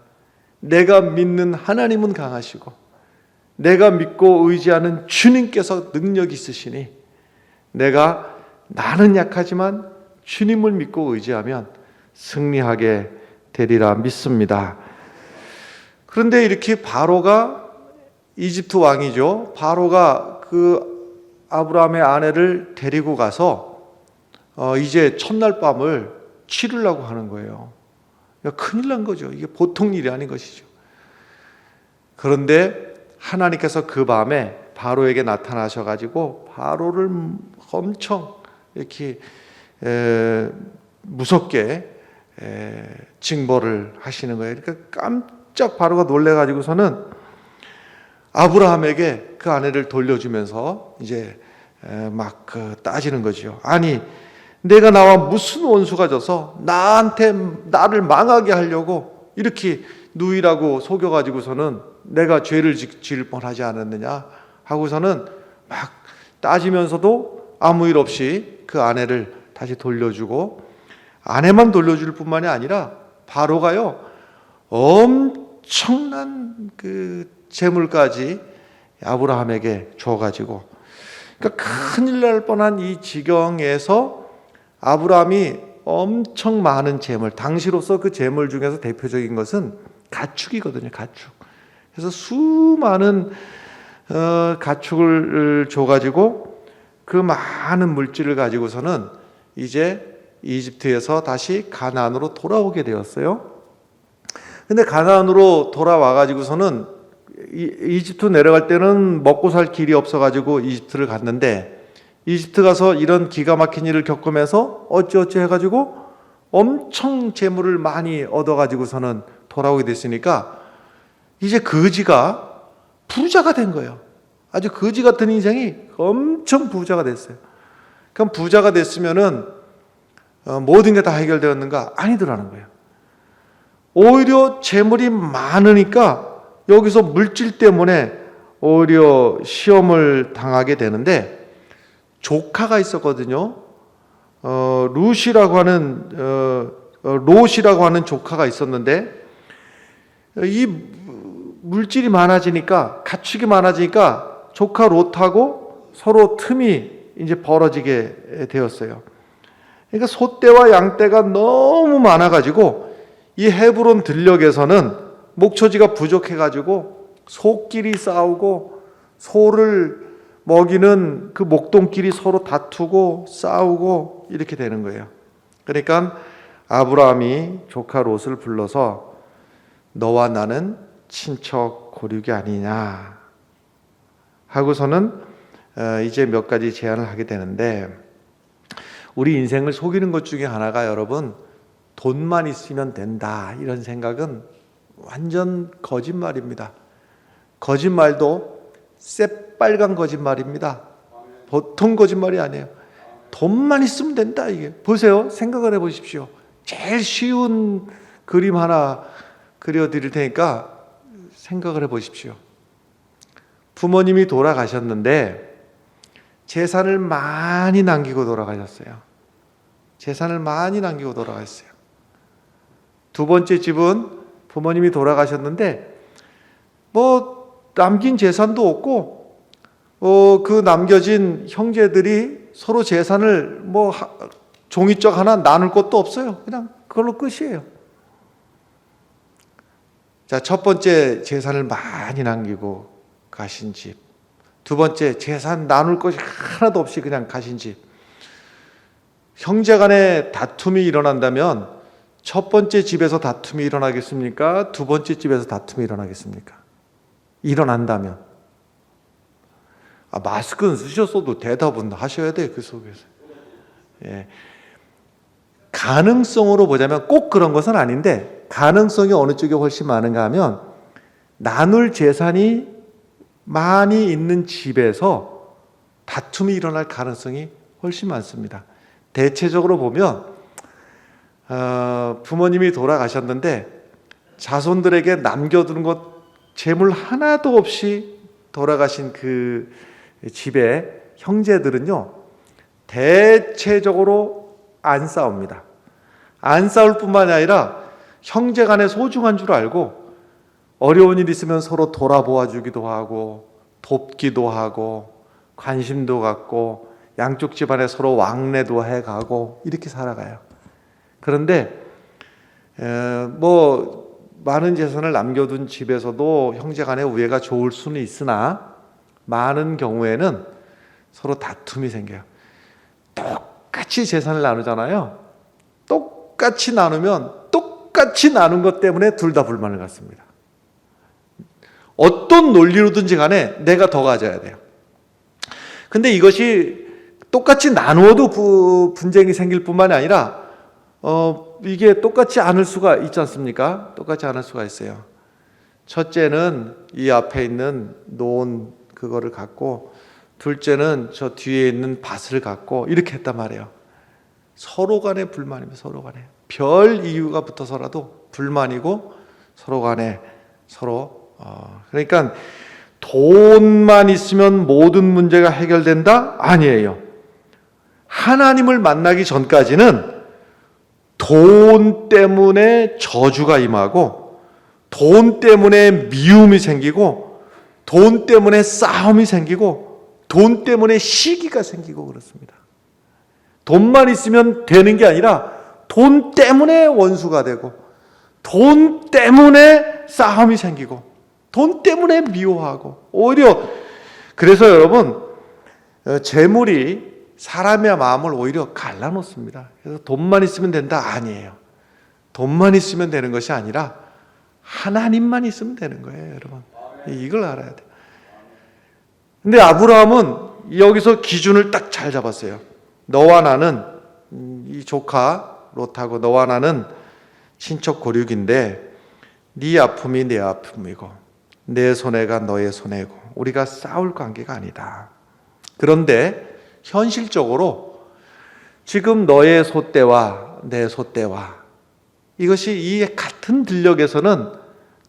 내가 믿는 하나님은 강하시고 내가 믿고 의지하는 주님께서 능력이 있으시니 나는 약하지만 주님을 믿고 의지하면 승리하게 되리라 믿습니다. 그런데 이렇게 바로가, 이집트 왕이죠, 바로가 그 아브라함의 아내를 데리고 가서 이제 첫날 밤을 치르려고 하는 거예요. 큰일 난 거죠. 이게 보통 일이 아닌 것이죠. 그런데 하나님께서 그 밤에 바로에게 나타나셔가지고 바로를 엄청 이렇게 무섭게 징벌을 하시는 거예요. 그러니까 깜짝 바로가 놀래가지고서는 아브라함에게 그 아내를 돌려주면서 이제 막 따지는 거죠. 아니, 내가 나와 무슨 원수가 져서 나를 망하게 하려고 이렇게 누이라고 속여가지고서는 내가 죄를 지을 뻔하지 않았느냐 하고서는 막 따지면서도 아무 일 없이 그 아내를 다시 돌려주고, 아내만 돌려줄 뿐만이 아니라 바로가요 엄청난 그 재물까지 아브라함에게 줘가지고, 그러니까 큰일 날 뻔한 이 지경에서 아브라함이 엄청 많은 재물, 당시로서 그 재물 중에서 대표적인 것은 가축이거든요. 가축. 그래서 수많은 가축을 줘가지고 그 많은 물질을 가지고서는 이제 이집트에서 다시 가나안으로 돌아오게 되었어요. 근데 가나안으로 돌아와가지고서는 이집트 내려갈 때는 먹고 살 길이 없어가지고 이집트를 갔는데, 이집트 가서 이런 기가 막힌 일을 겪으면서 어찌어찌 해가지고 엄청 재물을 많이 얻어가지고서는 돌아오게 됐으니까 이제 거지가 부자가 된 거예요. 아주 거지 같은 인생이 엄청 부자가 됐어요. 그럼 부자가 됐으면은 모든 게 다 해결되었는가? 아니더라는 거예요. 오히려 재물이 많으니까 여기서 물질 때문에 오히려 시험을 당하게 되는데, 조카가 있었거든요. 롯이라고 하는 조카가 있었는데, 이 물질이 많아지니까, 가축이 많아지니까 조카 롯하고 서로 틈이 이제 벌어지게 되었어요. 그러니까 소떼와 양떼가 너무 많아가지고 이 헤브론 들녘에서는 목초지가 부족해가지고 소끼리 싸우고 소를 먹이는 그 목동끼리 서로 다투고 싸우고 이렇게 되는 거예요. 그러니까 아브라함이 조카 롯을 불러서 너와 나는 친척 고륙이 아니냐 하고서는 이제 몇 가지 제안을 하게 되는데, 우리 인생을 속이는 것 중에 하나가 여러분 돈만 있으면 된다 이런 생각은 완전 거짓말입니다. 거짓말도 새빨간 거짓말입니다. 보통 거짓말이 아니에요. 돈만 있으면 된다. 이게 보세요. 생각을 해보십시오. 제일 쉬운 그림 하나 그려드릴 테니까 생각을 해보십시오. 부모님이 돌아가셨는데 재산을 많이 남기고 돌아가셨어요. 재산을 많이 남기고 돌아가셨어요. 두 번째 집은 부모님이 돌아가셨는데 뭐 남긴 재산도 없고 그 남겨진 형제들이 서로 재산을 뭐 종이쪽 하나 나눌 것도 없어요. 그냥 그걸로 끝이에요. 자, 첫 번째 재산을 많이 남기고 가신 집, 두 번째 재산 나눌 것이 하나도 없이 그냥 가신 집. 형제 간에 다툼이 일어난다면 첫 번째 집에서 다툼이 일어나겠습니까? 두 번째 집에서 다툼이 일어나겠습니까? 일어난다면. 마스크는 쓰셨어도 대답은 하셔야 돼요. 그 속에서. 예. 가능성으로 보자면 꼭 그런 것은 아닌데, 가능성이 어느 쪽에 훨씬 많은가 하면 나눌 재산이 많이 있는 집에서 다툼이 일어날 가능성이 훨씬 많습니다. 대체적으로 보면 부모님이 돌아가셨는데 자손들에게 남겨두는 것 재물 하나도 없이 돌아가신 그 집의 형제들은요, 대체적으로 안 싸웁니다. 안 싸울 뿐만이 아니라 형제 간에 소중한 줄 알고 어려운 일 있으면 서로 돌아보아 주기도 하고 돕기도 하고 관심도 갖고 양쪽 집안에 서로 왕래도 해가고 이렇게 살아가요. 그런데 뭐 많은 재산을 남겨둔 집에서도 형제 간의 우애가 좋을 수는 있으나 많은 경우에는 서로 다툼이 생겨요. 똑같이 재산을 나누잖아요. 똑같이 나누면 똑같이 나눈 것 때문에 둘 다 불만을 갖습니다. 어떤 논리로든지 간에 내가 더 가져야 돼요. 근데 이것이 똑같이 나누어도 분쟁이 생길 뿐만이 아니라 이게 똑같지 않을 수가 있지 않습니까? 똑같지 않을 수가 있어요. 첫째는 이 앞에 있는 논 그거를 갖고, 둘째는 저 뒤에 있는 밭을 갖고 이렇게 했단 말이에요. 서로 간에 불만입니다. 서로 간에 별 이유가 붙어서라도 불만이고 서로 간에 서로 그러니까 돈만 있으면 모든 문제가 해결된다? 아니에요. 하나님을 만나기 전까지는 돈 때문에 저주가 임하고 돈 때문에 미움이 생기고 돈 때문에 싸움이 생기고 돈 때문에 시기가 생기고 그렇습니다. 돈만 있으면 되는 게 아니라 돈 때문에 원수가 되고 돈 때문에 싸움이 생기고 돈 때문에 미워하고 오히려 그래서 여러분 재물이 사람의 마음을 오히려 갈라놓습니다. 그래서 돈만 있으면 된다? 아니에요. 돈만 있으면 되는 것이 아니라 하나님만 있으면 되는 거예요, 여러분. 이걸 알아야 돼요. 근데 아브라함은 여기서 기준을 딱 잘 잡았어요. 너와 나는 이 조카 롯하고 너와 나는 친척 고륙인데 네 아픔이 내 아픔이고 내 손해가 너의 손해고 우리가 싸울 관계가 아니다. 그런데 현실적으로 지금 너의 소떼와 내 소떼와 이것이 이 같은 들녘에서는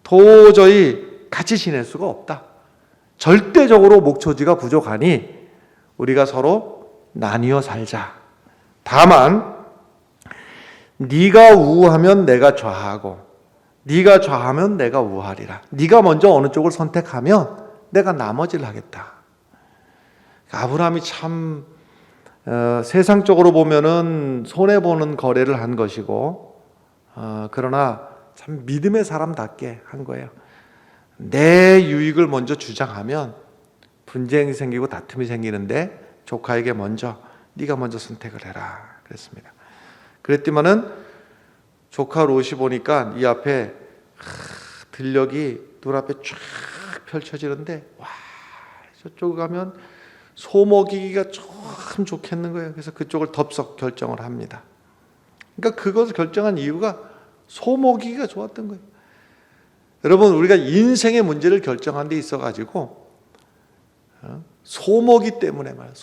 도저히 같이 지낼 수가 없다. 절대적으로 목초지가 부족하니 우리가 서로 나뉘어 살자. 다만 네가 우하면 내가 좌하고 네가 좌하면 내가 우하리라. 네가 먼저 어느 쪽을 선택하면 내가 나머지를 하겠다. 아브라함이 참 세상적으로 보면은 손해보는 거래를 한 것이고 그러나 참 믿음의 사람답게 한 거예요. 내 유익을 먼저 주장하면 분쟁이 생기고 다툼이 생기는데 조카에게 먼저 네가 먼저 선택을 해라 그랬습니다. 그랬더니만은 조카 롯이 보니까 이 앞에 들녘이 눈앞에 쫙 펼쳐지는데 와, 저쪽 가면 소 먹이기가 참 좋겠는 거예요. 그래서 그쪽을 덥석 결정을 합니다. 그러니까 그것을 결정한 이유가 소 먹이기가 좋았던 거예요. 여러분, 우리가 인생의 문제를 결정한 데 있어가지고 소먹이 때문에 말이에요.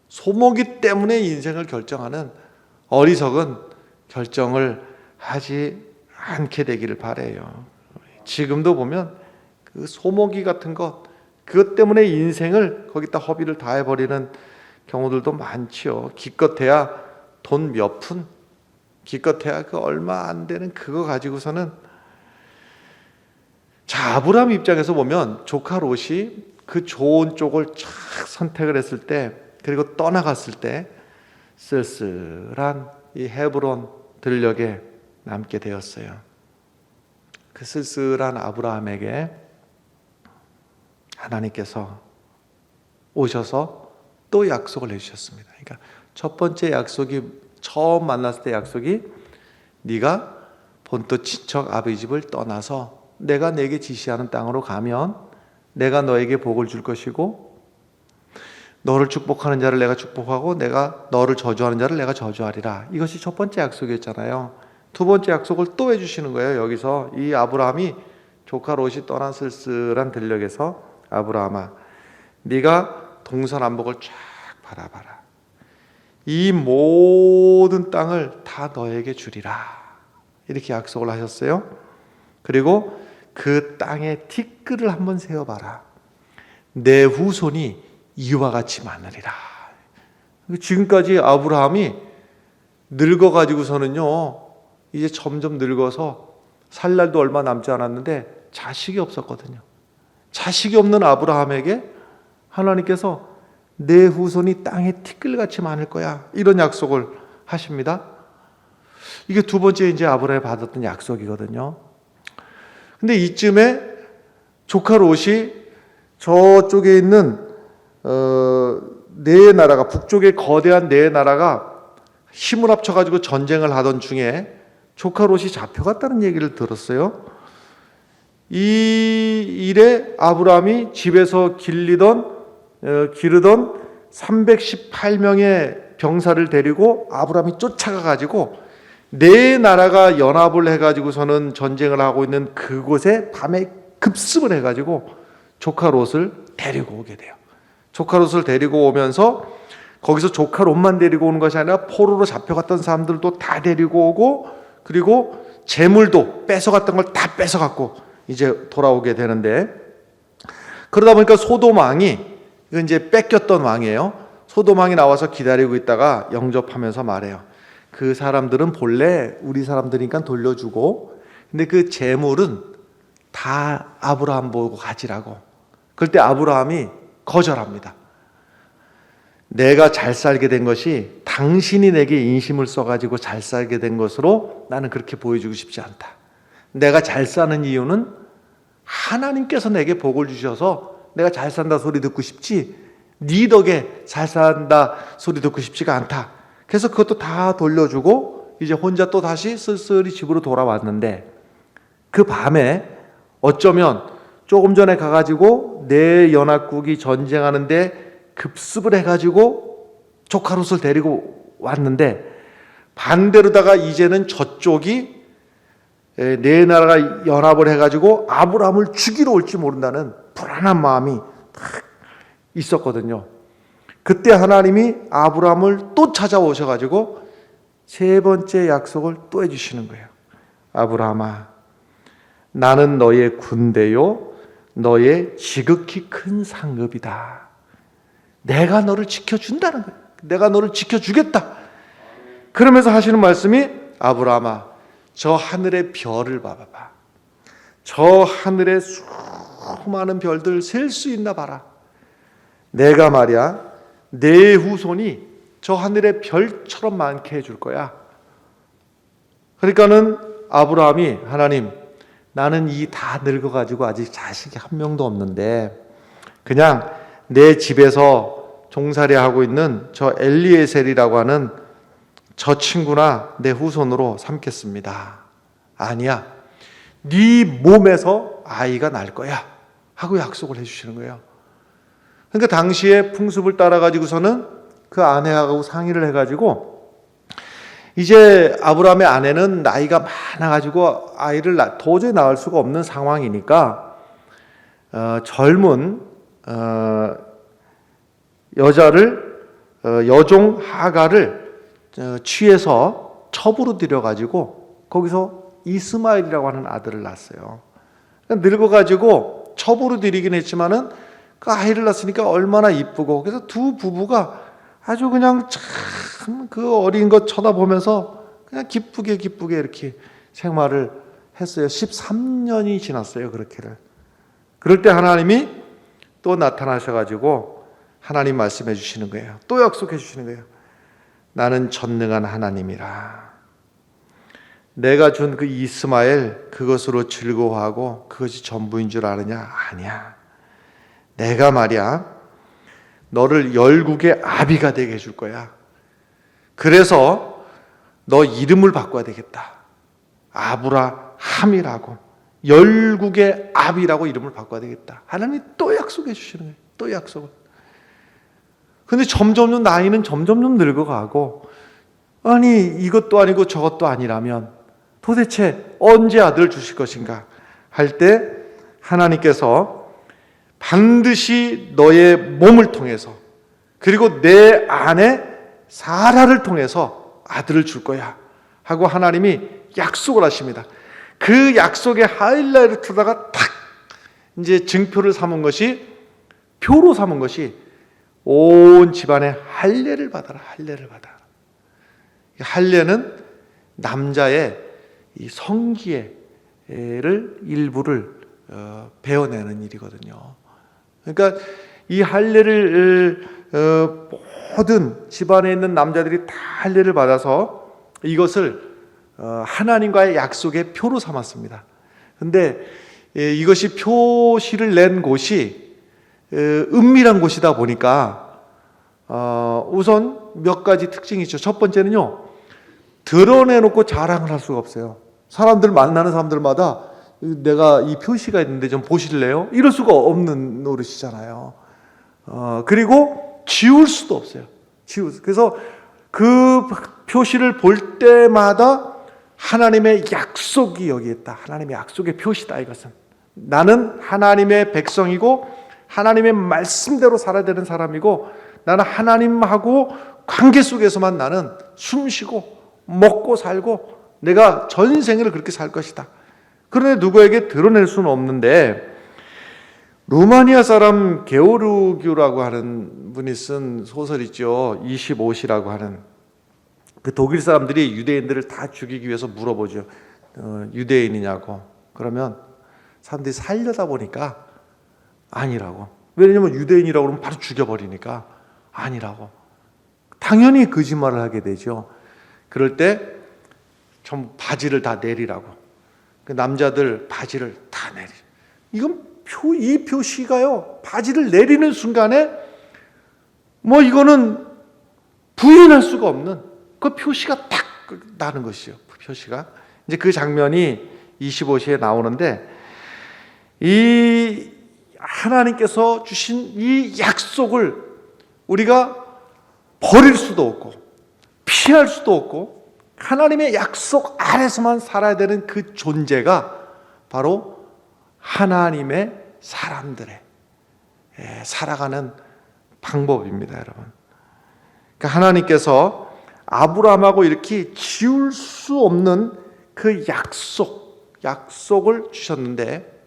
소먹이 때문에 인생을 결정하는 어리석은 결정을 하지 않게 되기를 바라요. 지금도 보면 그 소먹이 같은 것, 그것 때문에 인생을 거기다 허비를 다 해버리는 경우들도 많지요. 기껏해야 돈 몇 푼, 기껏해야 그 얼마 안 되는 그거 가지고서는. 자, 아브라함 입장에서 보면 조카 롯이 그 좋은 쪽을 쫙 선택을 했을 때, 그리고 떠나갔을 때 쓸쓸한 이 헤브론 들녘에 남게 되었어요. 그 쓸쓸한 아브라함에게 하나님께서 오셔서 또 약속을 해주셨습니다. 그러니까 첫 번째 약속이, 처음 만났을 때 약속이, 네가 본토 친척 아버지 집을 떠나서 내가 내게 지시하는 땅으로 가면 내가 너에게 복을 줄 것이고, 너를 축복하는 자를 내가 축복하고 내가 너를 저주하는 자를 내가 저주하리라. 이것이 첫 번째 약속이었잖아요. 두 번째 약속을 또 해주시는 거예요. 여기서 이 아브라함이 조카 롯이 떠난 쓸쓸한 들녘에서, 아브라함아, 네가 동서남북을 쫙 바라봐라. 이 모든 땅을 다 너에게 주리라. 이렇게 약속을 하셨어요. 그리고 그 땅의 티끌을 한번 세어봐라. 내 후손이 이와 같이 많으리라. 지금까지 아브라함이 늙어가지고서는요, 이제 점점 늙어서 살 날도 얼마 남지 않았는데 자식이 없었거든요. 자식이 없는 아브라함에게 하나님께서 내 후손이 땅에 티끌같이 많을 거야, 이런 약속을 하십니다. 이게 두 번째 이제 아브라함이 받았던 약속이거든요. 근데 이쯤에 조카 롯이 저쪽에 있는 네 나라가, 북쪽에 거대한 네 나라가 힘을 합쳐가지고 전쟁을 하던 중에 조카 롯이 잡혀갔다는 얘기를 들었어요. 이 일에 아브라함이 집에서 기르던 318명의 병사를 데리고 아브라함이 쫓아가가지고 네 나라가 연합을 해가지고서는 전쟁을 하고 있는 그곳에 밤에 급습을 해가지고 조카 롯을 데리고 오게 돼요. 조카 롯을 데리고 오면서 거기서 조카 롯만 데리고 오는 것이 아니라 포로로 잡혀갔던 사람들도 다 데리고 오고, 그리고 재물도 뺏어갔던 걸 다 뺏어갖고 이제 돌아오게 되는데, 그러다 보니까 소돔 왕이, 이건 이제 뺏겼던 왕이에요. 소돔 왕이 나와서 기다리고 있다가 영접하면서 말해요. 그 사람들은 본래 우리 사람들이니까 돌려주고, 근데 그 재물은 다 아브라함 보고 가지라고. 그럴 때 아브라함이 거절합니다. 내가 잘 살게 된 것이 당신이 내게 인심을 써가지고 잘 살게 된 것으로 나는 그렇게 보여주고 싶지 않다. 내가 잘 사는 이유는 하나님께서 내게 복을 주셔서 내가 잘 산다 소리 듣고 싶지, 네 덕에 잘 산다 소리 듣고 싶지가 않다. 그래서 그것도 다 돌려주고 이제 혼자 또 다시 쓸쓸히 집으로 돌아왔는데, 그 밤에 어쩌면 조금 전에 가가지고 내 연합국이 전쟁하는데 급습을 해가지고 조카 롯을 데리고 왔는데, 반대로다가 이제는 저쪽이 네 나라가 연합을 해가지고 아브라함을 죽이러 올지 모른다는 불안한 마음이 딱 있었거든요. 그때 하나님이 아브라함을 또 찾아오셔가지고 세 번째 약속을 또 해주시는 거예요. 아브라함아, 나는 너의 군대요, 너의 지극히 큰 상급이다. 내가 너를 지켜준다는 거예요. 내가 너를 지켜주겠다. 그러면서 하시는 말씀이, 아브라함아, 저 하늘의 별을 봐봐봐. 저 하늘의 수많은 별들 셀 수 있나 봐라. 내가 말이야, 내 후손이 저 하늘의 별처럼 많게 해줄 거야. 그러니까는 아브라함이, 하나님, 나는 이 다 늙어가지고 아직 자식이 한 명도 없는데 그냥 내 집에서 종살이 하고 있는 저 엘리에셀이라고 하는 저 친구나 내 후손으로 삼겠습니다. 아니야, 네 몸에서 아이가 날 거야 하고 약속을 해주시는 거예요. 그러니까 당시에 풍습을 따라 가지고서는 그 아내하고 상의를 해가지고 이제 아브라함의 아내는 나이가 많아가지고 아이를 도저히 낳을 수가 없는 상황이니까 젊은 여자를 여종 하가를 취해서 첩으로 들여가지고 거기서 이스마엘이라고 하는 아들을 낳았어요. 늙어가지고 첩으로 들이긴 했지만은 그 아이를 낳았으니까 얼마나 이쁘고, 그래서 두 부부가 아주 그냥 참 그 어린 것 쳐다보면서 그냥 기쁘게 이렇게 생활을 했어요. 13년이 지났어요, 그렇게를. 그럴 때 하나님이 또 나타나셔가지고 하나님 말씀해 주시는 거예요. 또 약속해 주시는 거예요. 나는 전능한 하나님이라. 내가 준 그 이스마엘 그것으로 즐거워하고 그것이 전부인 줄 아느냐? 아니야. 내가 말이야 너를 열국의 아비가 되게 해줄 거야. 그래서 너 이름을 바꿔야 되겠다. 아브라함이라고, 열국의 아비라고 이름을 바꿔야 되겠다. 하나님이 또 약속해 주시는 거예요. 또 약속을. 근데 점점 나이는 점점 늙어가고, 아니 이것도 아니고 저것도 아니라면 도대체 언제 아들을 주실 것인가 할 때 하나님께서 반드시 너의 몸을 통해서 그리고 내 아내 사라를 통해서 아들을 줄 거야 하고 하나님이 약속을 하십니다. 그 약속의 하이라이트다가 탁 이제 증표를 삼은 것이, 표로 삼은 것이 온 집안에 할례를 받아라. 할례를 받아라. 할례는 남자의 이 성기를 일부를 베어내는 일이거든요. 그러니까 이 할례를 모든 집안에 있는 남자들이 다 할례를 받아서 이것을 하나님과의 약속의 표로 삼았습니다. 그런데 이것이 표시를 낸 곳이 은밀한 곳이다 보니까 우선 몇 가지 특징이 있죠. 첫 번째는요, 드러내놓고 자랑을 할 수가 없어요. 사람들 만나는 사람들마다 내가 이 표시가 있는데 좀 보실래요? 이럴 수가 없는 노릇이잖아요. 그리고 지울 수도 없어요. 그래서 그 표시를 볼 때마다 하나님의 약속이 여기에 있다. 하나님의 약속의 표시다. 이것은 나는 하나님의 백성이고 하나님의 말씀대로 살아야 되는 사람이고, 나는 하나님하고 관계 속에서만 나는 숨쉬고 먹고 살고 내가 전생을 그렇게 살 것이다. 그런데 누구에게 드러낼 수는 없는데, 루마니아 사람 게오르기우라고 하는 분이 쓴 소설 있죠. 25시라고 하는. 그 독일 사람들이 유대인들을 다 죽이기 위해서 물어보죠. 유대인이냐고. 그러면 사람들이 살려다 보니까 아니라고. 왜냐하면 유대인이라고 그러면 바로 죽여버리니까 아니라고. 당연히 거짓말을 하게 되죠. 그럴 때 좀 바지를 다 내리라고. 그 남자들 바지를 다 내리. 이건 이 표시가요, 바지를 내리는 순간에 뭐 이거는 부인할 수가 없는 그 표시가 딱 나는 것이죠. 그 표시가. 이제 그 장면이 25시에 나오는데, 이 하나님께서 주신 이 약속을 우리가 버릴 수도 없고 피할 수도 없고, 하나님의 약속 아래서만 살아야 되는 그 존재가 바로 하나님의 사람들의 살아가는 방법입니다, 여러분. 그러니까 하나님께서 아브라함하고 이렇게 지울 수 없는 그 약속을 주셨는데,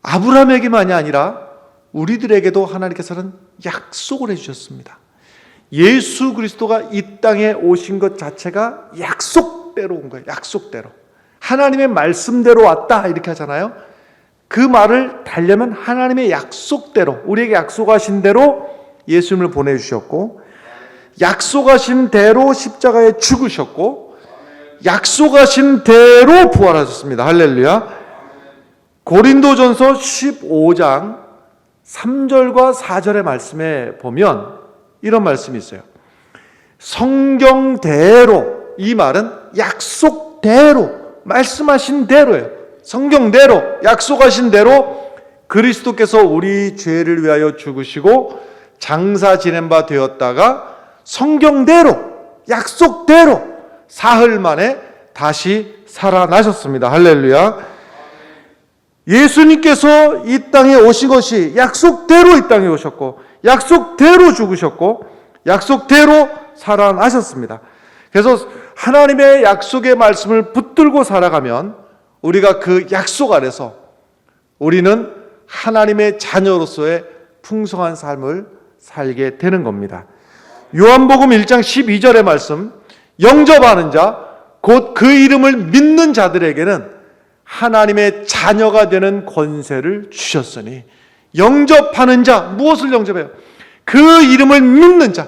아브라함에게만이 아니라 우리들에게도 하나님께서는 약속을 해주셨습니다. 예수 그리스도가 이 땅에 오신 것 자체가 약속대로 온 거예요. 약속대로. 하나님의 말씀대로 왔다 이렇게 하잖아요. 그 말을 달려면 하나님의 약속대로, 우리에게 약속하신 대로 예수님을 보내주셨고, 약속하신 대로 십자가에 죽으셨고, 약속하신 대로 부활하셨습니다. 할렐루야. 고린도전서 15장 3절과 4절의 말씀에 보면 이런 말씀이 있어요. 성경대로, 이 말은 약속대로 말씀하신 대로예요. 성경대로, 약속하신 대로 그리스도께서 우리 죄를 위하여 죽으시고 장사 지낸 바 되었다가 성경대로, 약속대로 사흘 만에 다시 살아나셨습니다. 할렐루야. 예수님께서 이 땅에 오신 것이 약속대로 이 땅에 오셨고, 약속대로 죽으셨고, 약속대로 살아나셨습니다. 그래서 하나님의 약속의 말씀을 붙들고 살아가면 우리가 그 약속 아래서 우리는 하나님의 자녀로서의 풍성한 삶을 살게 되는 겁니다. 요한복음 1장 12절의 말씀, 영접하는 자, 곧 그 이름을 믿는 자들에게는 하나님의 자녀가 되는 권세를 주셨으니, 영접하는 자, 무엇을 영접해요? 그 이름을 믿는 자,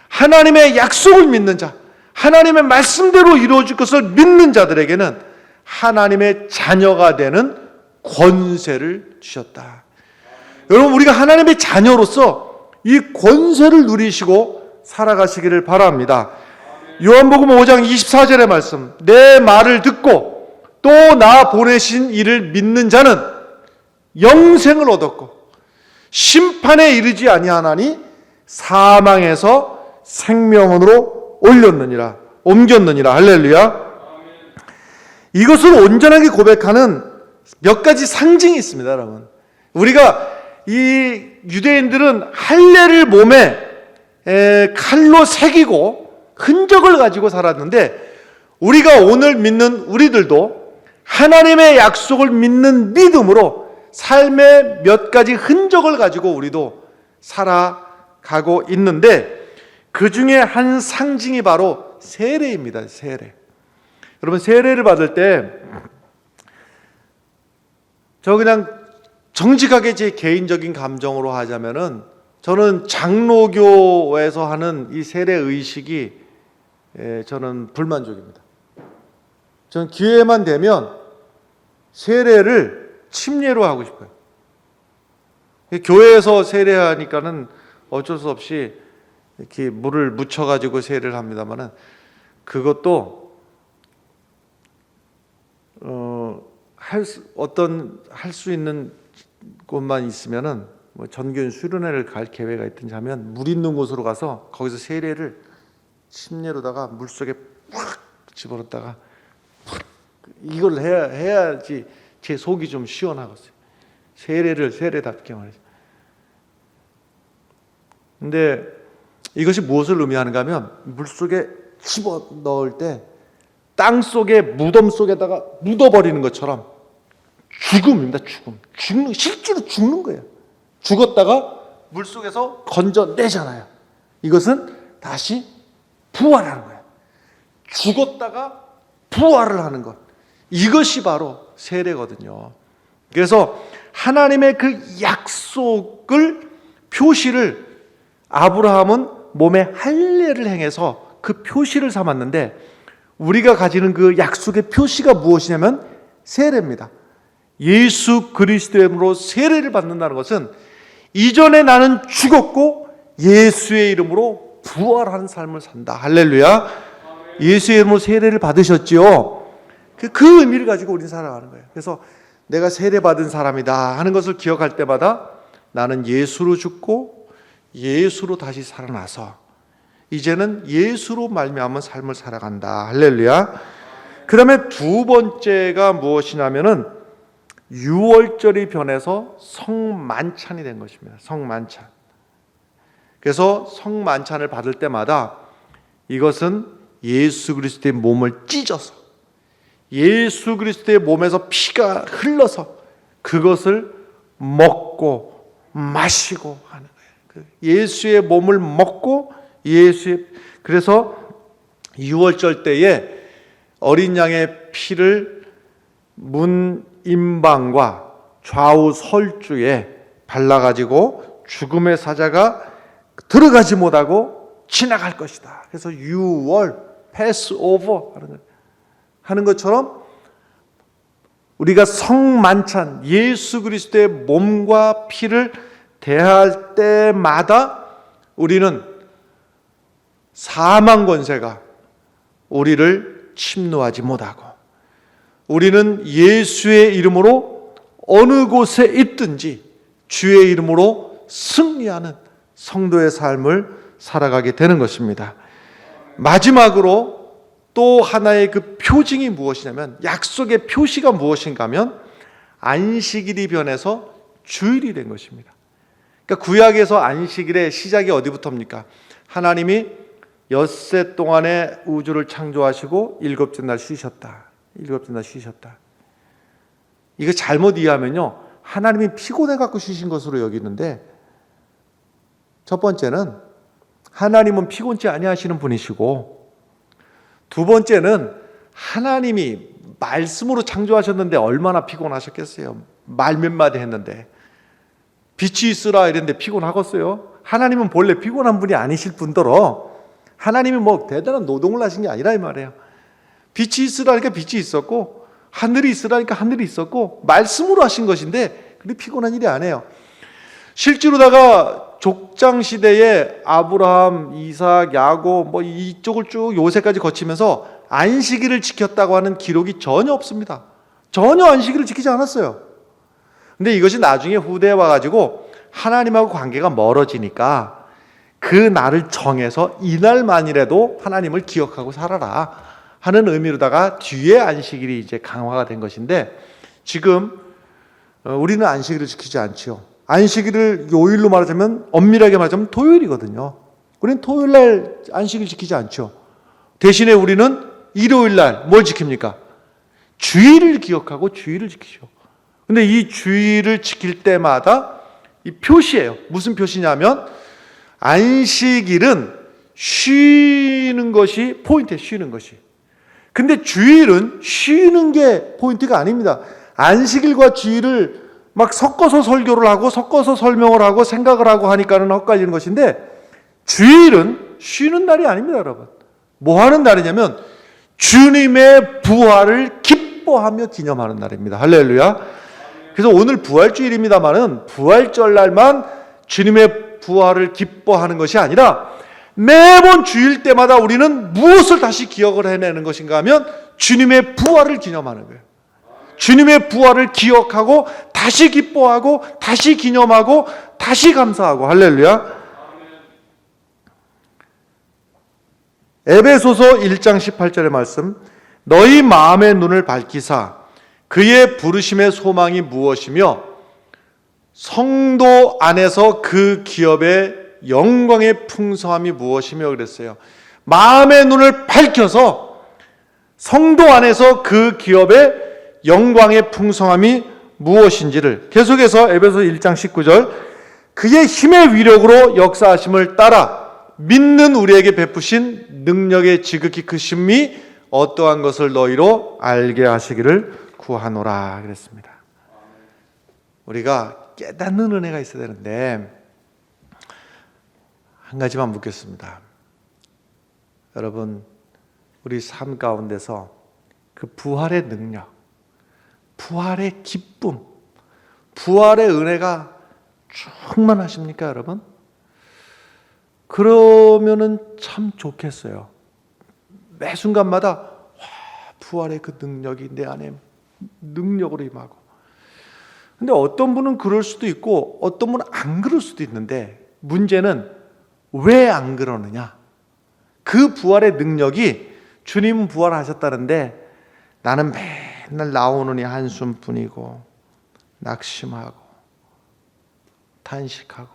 하나님의 약속을 믿는 자, 하나님의 말씀대로 이루어질 것을 믿는 자들에게는 하나님의 자녀가 되는 권세를 주셨다. 여러분, 우리가 하나님의 자녀로서 이 권세를 누리시고 살아가시기를 바랍니다. 요한복음 5장 24절의 말씀, 내 말을 듣고 또 나 보내신 이를 믿는 자는 영생을 얻었고 심판에 이르지 아니하나니 사망에서 생명으로 옮겼느니라. 할렐루야. 이것을 온전하게 고백하는 몇 가지 상징이 있습니다, 여러분. 우리가 이 유대인들은 할례를 몸에 칼로 새기고 흔적을 가지고 살았는데, 우리가 오늘 믿는 우리들도 하나님의 약속을 믿는 믿음으로 삶의 몇 가지 흔적을 가지고 우리도 살아가고 있는데, 그 중에 한 상징이 바로 세례입니다. 세례. 여러분, 세례를 받을 때 저 그냥 정직하게 제 개인적인 감정으로 하자면은, 저는 장로교에서 하는 이 세례 의식이 저는 불만족입니다. 저는 기회만 되면 세례를 침례로 하고 싶어요. 교회에서 세례하니까는 어쩔 수 없이 이렇게 물을 묻혀가지고 세례를 합니다만은, 그것도 할 수 있는 곳만 있으면은, 뭐 전교인 수련회를 갈 계획가 있든지 하면 물 있는 곳으로 가서 거기서 세례를 침례로다가 물 속에 팍 집어넣다가 이걸 해야지 제 속이 좀 시원하겠어요. 세례를 세례답게 말이죠. 근데 이것이 무엇을 의미하는가 하면, 물 속에 집어 넣을 때 땅 속에 무덤 속에다가 묻어버리는 것처럼 죽음입니다. 실제로 죽는 거예요. 죽었다가 물 속에서 건져내잖아요. 이것은 다시 부활하는 거예요. 죽었다가 부활을 하는 것, 이것이 바로 세례거든요. 그래서 하나님의 그 약속을, 표시를 아브라함은 몸에 할례를 행해서 그 표시를 삼았는데, 우리가 가지는 그 약속의 표시가 무엇이냐면 세례입니다. 예수 그리스도의 이름으로 세례를 받는다는 것은 이전에 나는 죽었고 예수의 이름으로 부활하는 삶을 산다. 할렐루야. 예수의 이름으로 세례를 받으셨지요. 그 의미를 가지고 우리는 살아가는 거예요. 그래서 내가 세례받은 사람이다 하는 것을 기억할 때마다 나는 예수로 죽고 예수로 다시 살아나서 이제는 예수로 말미암은 삶을 살아간다. 할렐루야. 그 다음에 두 번째가 무엇이냐면은, 유월절이 변해서 성만찬이 된 것입니다. 성만찬. 그래서 성만찬을 받을 때마다 이것은 예수 그리스도의 몸을 찢어서, 예수 그리스도의 몸에서 피가 흘러서 그것을 먹고 마시고 하는 거예요. 예수의 몸을 먹고 그래서 유월절 때에 어린 양의 피를 문 임방과 좌우 설주에 발라가지고 죽음의 사자가 들어가지 못하고 지나갈 것이다. 그래서 유월, 패스오버 하는 것처럼 우리가 성만찬, 예수 그리스도의 몸과 피를 대할 때마다 우리는 사망 권세가 우리를 침노하지 못하고, 우리는 예수의 이름으로 어느 곳에 있든지 주의 이름으로 승리하는 성도의 삶을 살아가게 되는 것입니다. 마지막으로 또 하나의 그 표징이 무엇이냐면, 약속의 표시가 무엇인가 하면 안식일이 변해서 주일이 된 것입니다. 그러니까 구약에서 안식일의 시작이 어디부터입니까? 하나님이 엿새 동안에 우주를 창조하시고 일곱째 날 쉬셨다. 일곱째 날 쉬셨다. 이거 잘못 이해하면요, 하나님이 피곤해 갖고 쉬신 것으로 여기는데, 첫 번째는 하나님은 피곤치 아니하시는 분이시고, 두 번째는 하나님이 말씀으로 창조하셨는데 얼마나 피곤하셨겠어요. 말 몇 마디 했는데 빛이 있으라 이랬는데 피곤하겠어요? 하나님은 본래 피곤한 분이 아니실 뿐더러 하나님이 뭐 대단한 노동을 하신 게 아니라 이 말이에요. 빛이 있으라니까 빛이 있었고, 하늘이 있으라니까 하늘이 있었고, 말씀으로 하신 것인데 그리 피곤한 일이 아니에요. 실제로다가 족장 시대에 아브라함, 이삭, 야곱 뭐 이쪽을 쭉 요새까지 거치면서 안식일을 지켰다고 하는 기록이 전혀 없습니다. 전혀 안식일을 지키지 않았어요. 근데 이것이 나중에 후대에 와가지고 하나님하고 관계가 멀어지니까 그 날을 정해서 이날만이라도 하나님을 기억하고 살아라 하는 의미로다가 뒤에 안식일이 이제 강화가 된 것인데, 지금 우리는 안식일을 지키지 않지요. 안식일을 요일로 말하자면, 엄밀하게 말하자면 토요일이거든요. 우리는 토요일날 안식일 지키지 않죠. 대신에 우리는 일요일날 뭘 지킵니까? 주일을 기억하고 주일을 지키죠. 근데 이 주일을 지킬 때마다 이 표시예요. 무슨 표시냐면, 안식일은 쉬는 것이 포인트예요. 쉬는 것이. 근데 주일은 쉬는 게 포인트가 아닙니다. 안식일과 주일을 막 섞어서 설교를 하고 섞어서 설명을 하고 생각을 하고 하니까는 헛갈리는 것인데, 주일은 쉬는 날이 아닙니다, 여러분. 뭐 하는 날이냐면 주님의 부활을 기뻐하며 기념하는 날입니다. 할렐루야. 그래서 오늘 부활주일입니다만은 부활절 날만 주님의 부활을 기뻐하는 것이 아니라 매번 주일 때마다 우리는 무엇을 다시 기억을 해내는 것인가 하면 주님의 부활을 기념하는 거예요. 주님의 부활을 기억하고 다시 기뻐하고 다시 기념하고 다시 감사하고. 할렐루야. 에베소서 1장 18절의 말씀, 너희 마음의 눈을 밝히사 그의 부르심의 소망이 무엇이며 성도 안에서 그 기업의 영광의 풍성함이 무엇이며 그랬어요. 마음의 눈을 밝혀서 성도 안에서 그 기업의 영광의 풍성함이 무엇인지를, 계속해서 에베소 1장 19절, 그의 힘의 위력으로 역사하심을 따라 믿는 우리에게 베푸신 능력의 지극히 크심이 어떠한 것을 너희로 알게 하시기를 구하노라 그랬습니다. 우리가 깨닫는 은혜가 있어야 되는데 한 가지만 묻겠습니다. 여러분, 우리 삶 가운데서 그 부활의 능력, 부활의 기쁨, 부활의 은혜가 충만하십니까, 여러분? 그러면은 참 좋겠어요. 매 순간마다 부활의 그 능력이 내 안에 능력으로 임하고. 근데 어떤 분은 그럴 수도 있고 어떤 분은 안 그럴 수도 있는데, 문제는 왜 안 그러느냐? 그 부활의 능력이, 주님은 부활하셨다는데 나는 맨날 나오느니 한숨뿐이고 낙심하고 탄식하고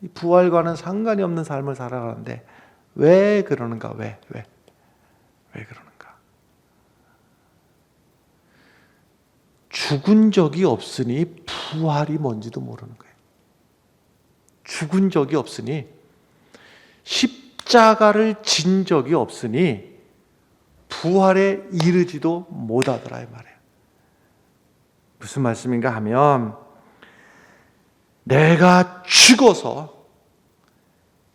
이 부활과는 상관이 없는 삶을 살아가는데 왜 그러는가? 왜 그러는가? 죽은 적이 없으니 부활이 뭔지도 모르는 거예요. 죽은 적이 없으니, 십자가를 진 적이 없으니 부활에 이르지도 못하더라 이 말이에요. 무슨 말씀인가 하면, 내가 죽어서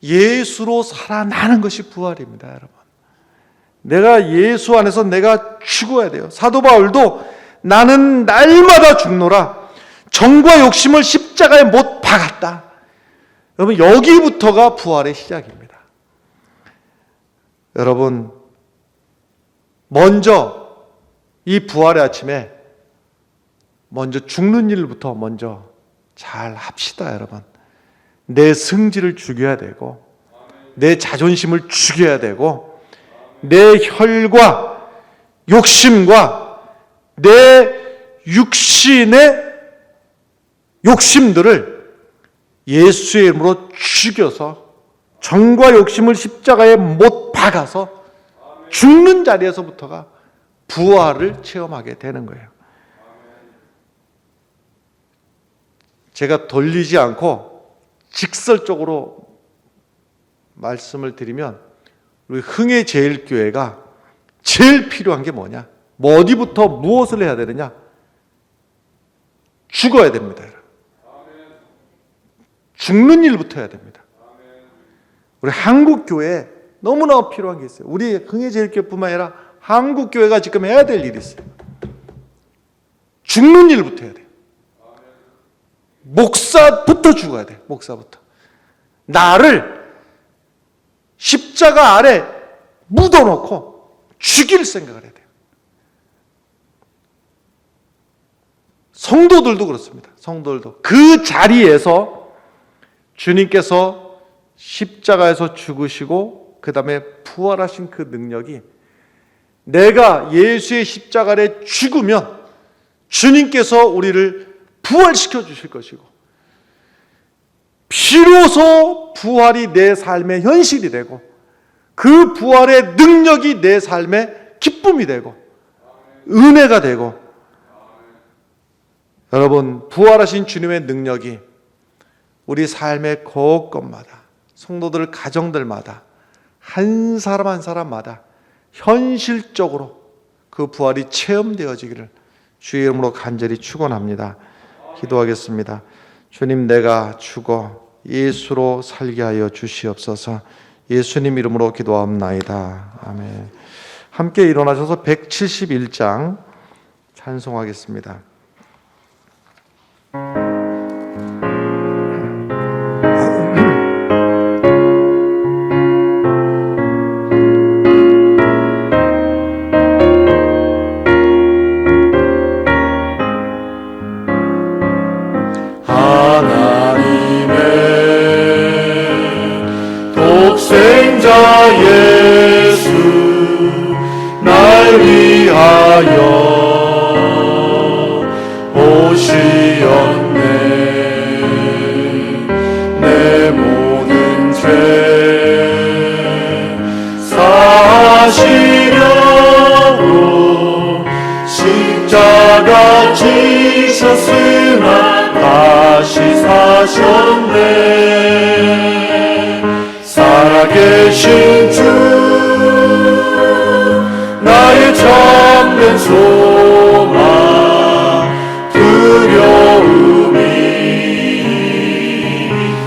예수로 살아나는 것이 부활입니다, 여러분. 내가 예수 안에서 내가 죽어야 돼요. 사도 바울도 나는 날마다 죽노라, 정과 욕심을 십자가에 못 박았다. 여러분, 여기부터가 부활의 시작입니다. 여러분, 먼저 이 부활의 아침에 먼저 죽는 일부터 먼저 잘 합시다, 여러분. 내 성질을 죽여야 되고, 내 자존심을 죽여야 되고, 내 혈과 욕심과 내 육신의 욕심들을 예수의 이름으로 죽여서 정과 욕심을 십자가에 못 박아서 죽는 자리에서부터가 부활을 체험하게 되는 거예요. 제가 돌리지 않고 직설적으로 말씀을 드리면 우리 흥해제일교회가 제일 필요한 게 뭐냐? 뭐 어디부터 무엇을 해야 되느냐? 죽어야 됩니다. 죽는 일부터 해야 됩니다. 우리 한국교회에 너무나 필요한 게 있어요. 우리 흥해제일교회뿐만 아니라 한국교회가 지금 해야 될 일이 있어요. 죽는 일부터 해야 돼요. 목사부터 죽어야 돼. 목사부터. 나를 십자가 아래 묻어놓고 죽일 생각을 해야 돼요. 성도들도 그렇습니다. 성도들도 그 자리에서 주님께서 십자가에서 죽으시고 그 다음에 부활하신 그 능력이 내가 예수의 십자가 아래 죽으면 주님께서 우리를 부활시켜 주실 것이고 비로소 부활이 내 삶의 현실이 되고 그 부활의 능력이 내 삶의 기쁨이 되고 은혜가 되고 여러분 부활하신 주님의 능력이 우리 삶의 곳곳마다 성도들 가정들마다 한 사람 한 사람마다 현실적으로 그 부활이 체험되어지기를 주의 이름으로 간절히 축원합니다. 기도하겠습니다. 주님, 내가 죽어 예수로 살게 하여 주시옵소서. 예수님 이름으로 기도하옵나이다. 아멘. 함께 일어나셔서 171장 찬송하겠습니다. 예수 날 위하여 오시었네. 내 모든 죄 사시려고 십자가 지셨으나 다시 사셨네. 살아계신 주 나의 참된 소망 두려움이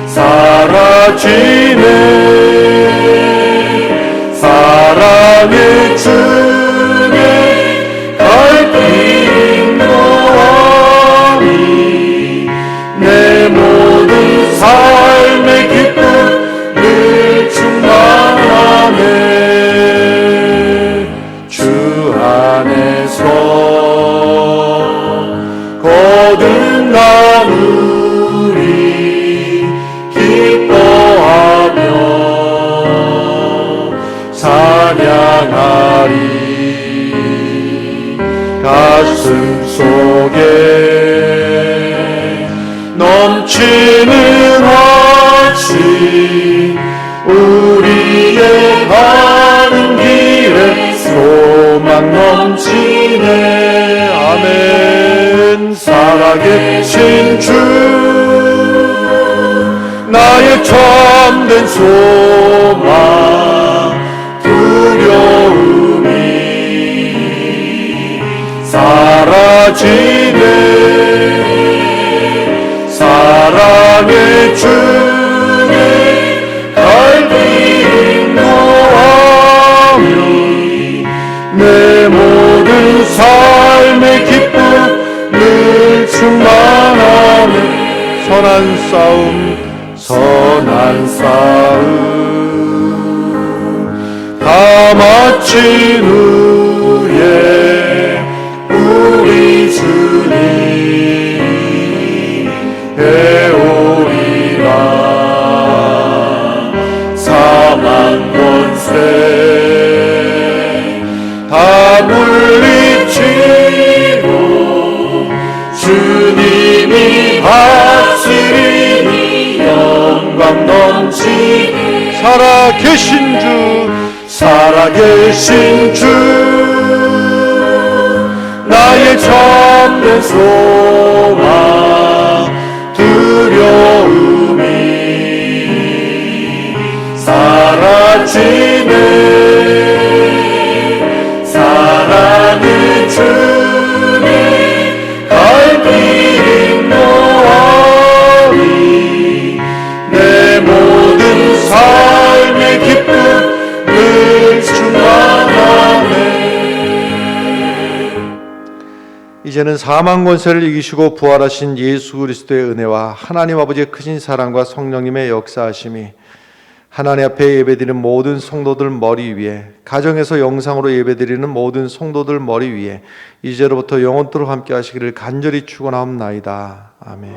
사라지네. 사랑의 주에 갈빛 노함이 내 모든 삶의 기쁨 주 안에서 거듭난 우리 기뻐하며 찬양하리. 가슴 속에 넘치는 확신 우리의 가는 길에 소망 넘치네. 아멘. 살아계신 주 나의 참된 소망 두려움이 사라지네. 사랑의 주에 갈빛 노함이 내 모든 삶의 기쁨 늘 충만하네. 선한 싸움 다 마친 후에 우리 주님 배우리라. 사망 권세 다 물리치고 주님이 다스리니 영광 넘치니 살아계신 주 살아계신 주 나의 참된 소망 두려움이 사라지네. 사랑의 주님 갈길 인도하리. 내 모든 삶의 기쁨 늘 충만하네. 이제는 사망 권세를 이기시고 부활하신 예수 그리스도의 은혜와 하나님 아버지의 크신 사랑과 성령님의 역사하심이 하나님 앞에 예배드리는 모든 성도들 머리 위에, 가정에서 영상으로 예배드리는 모든 성도들 머리 위에 이제로부터 영원토록 함께 하시기를 간절히 축원하옵나이다. 아멘.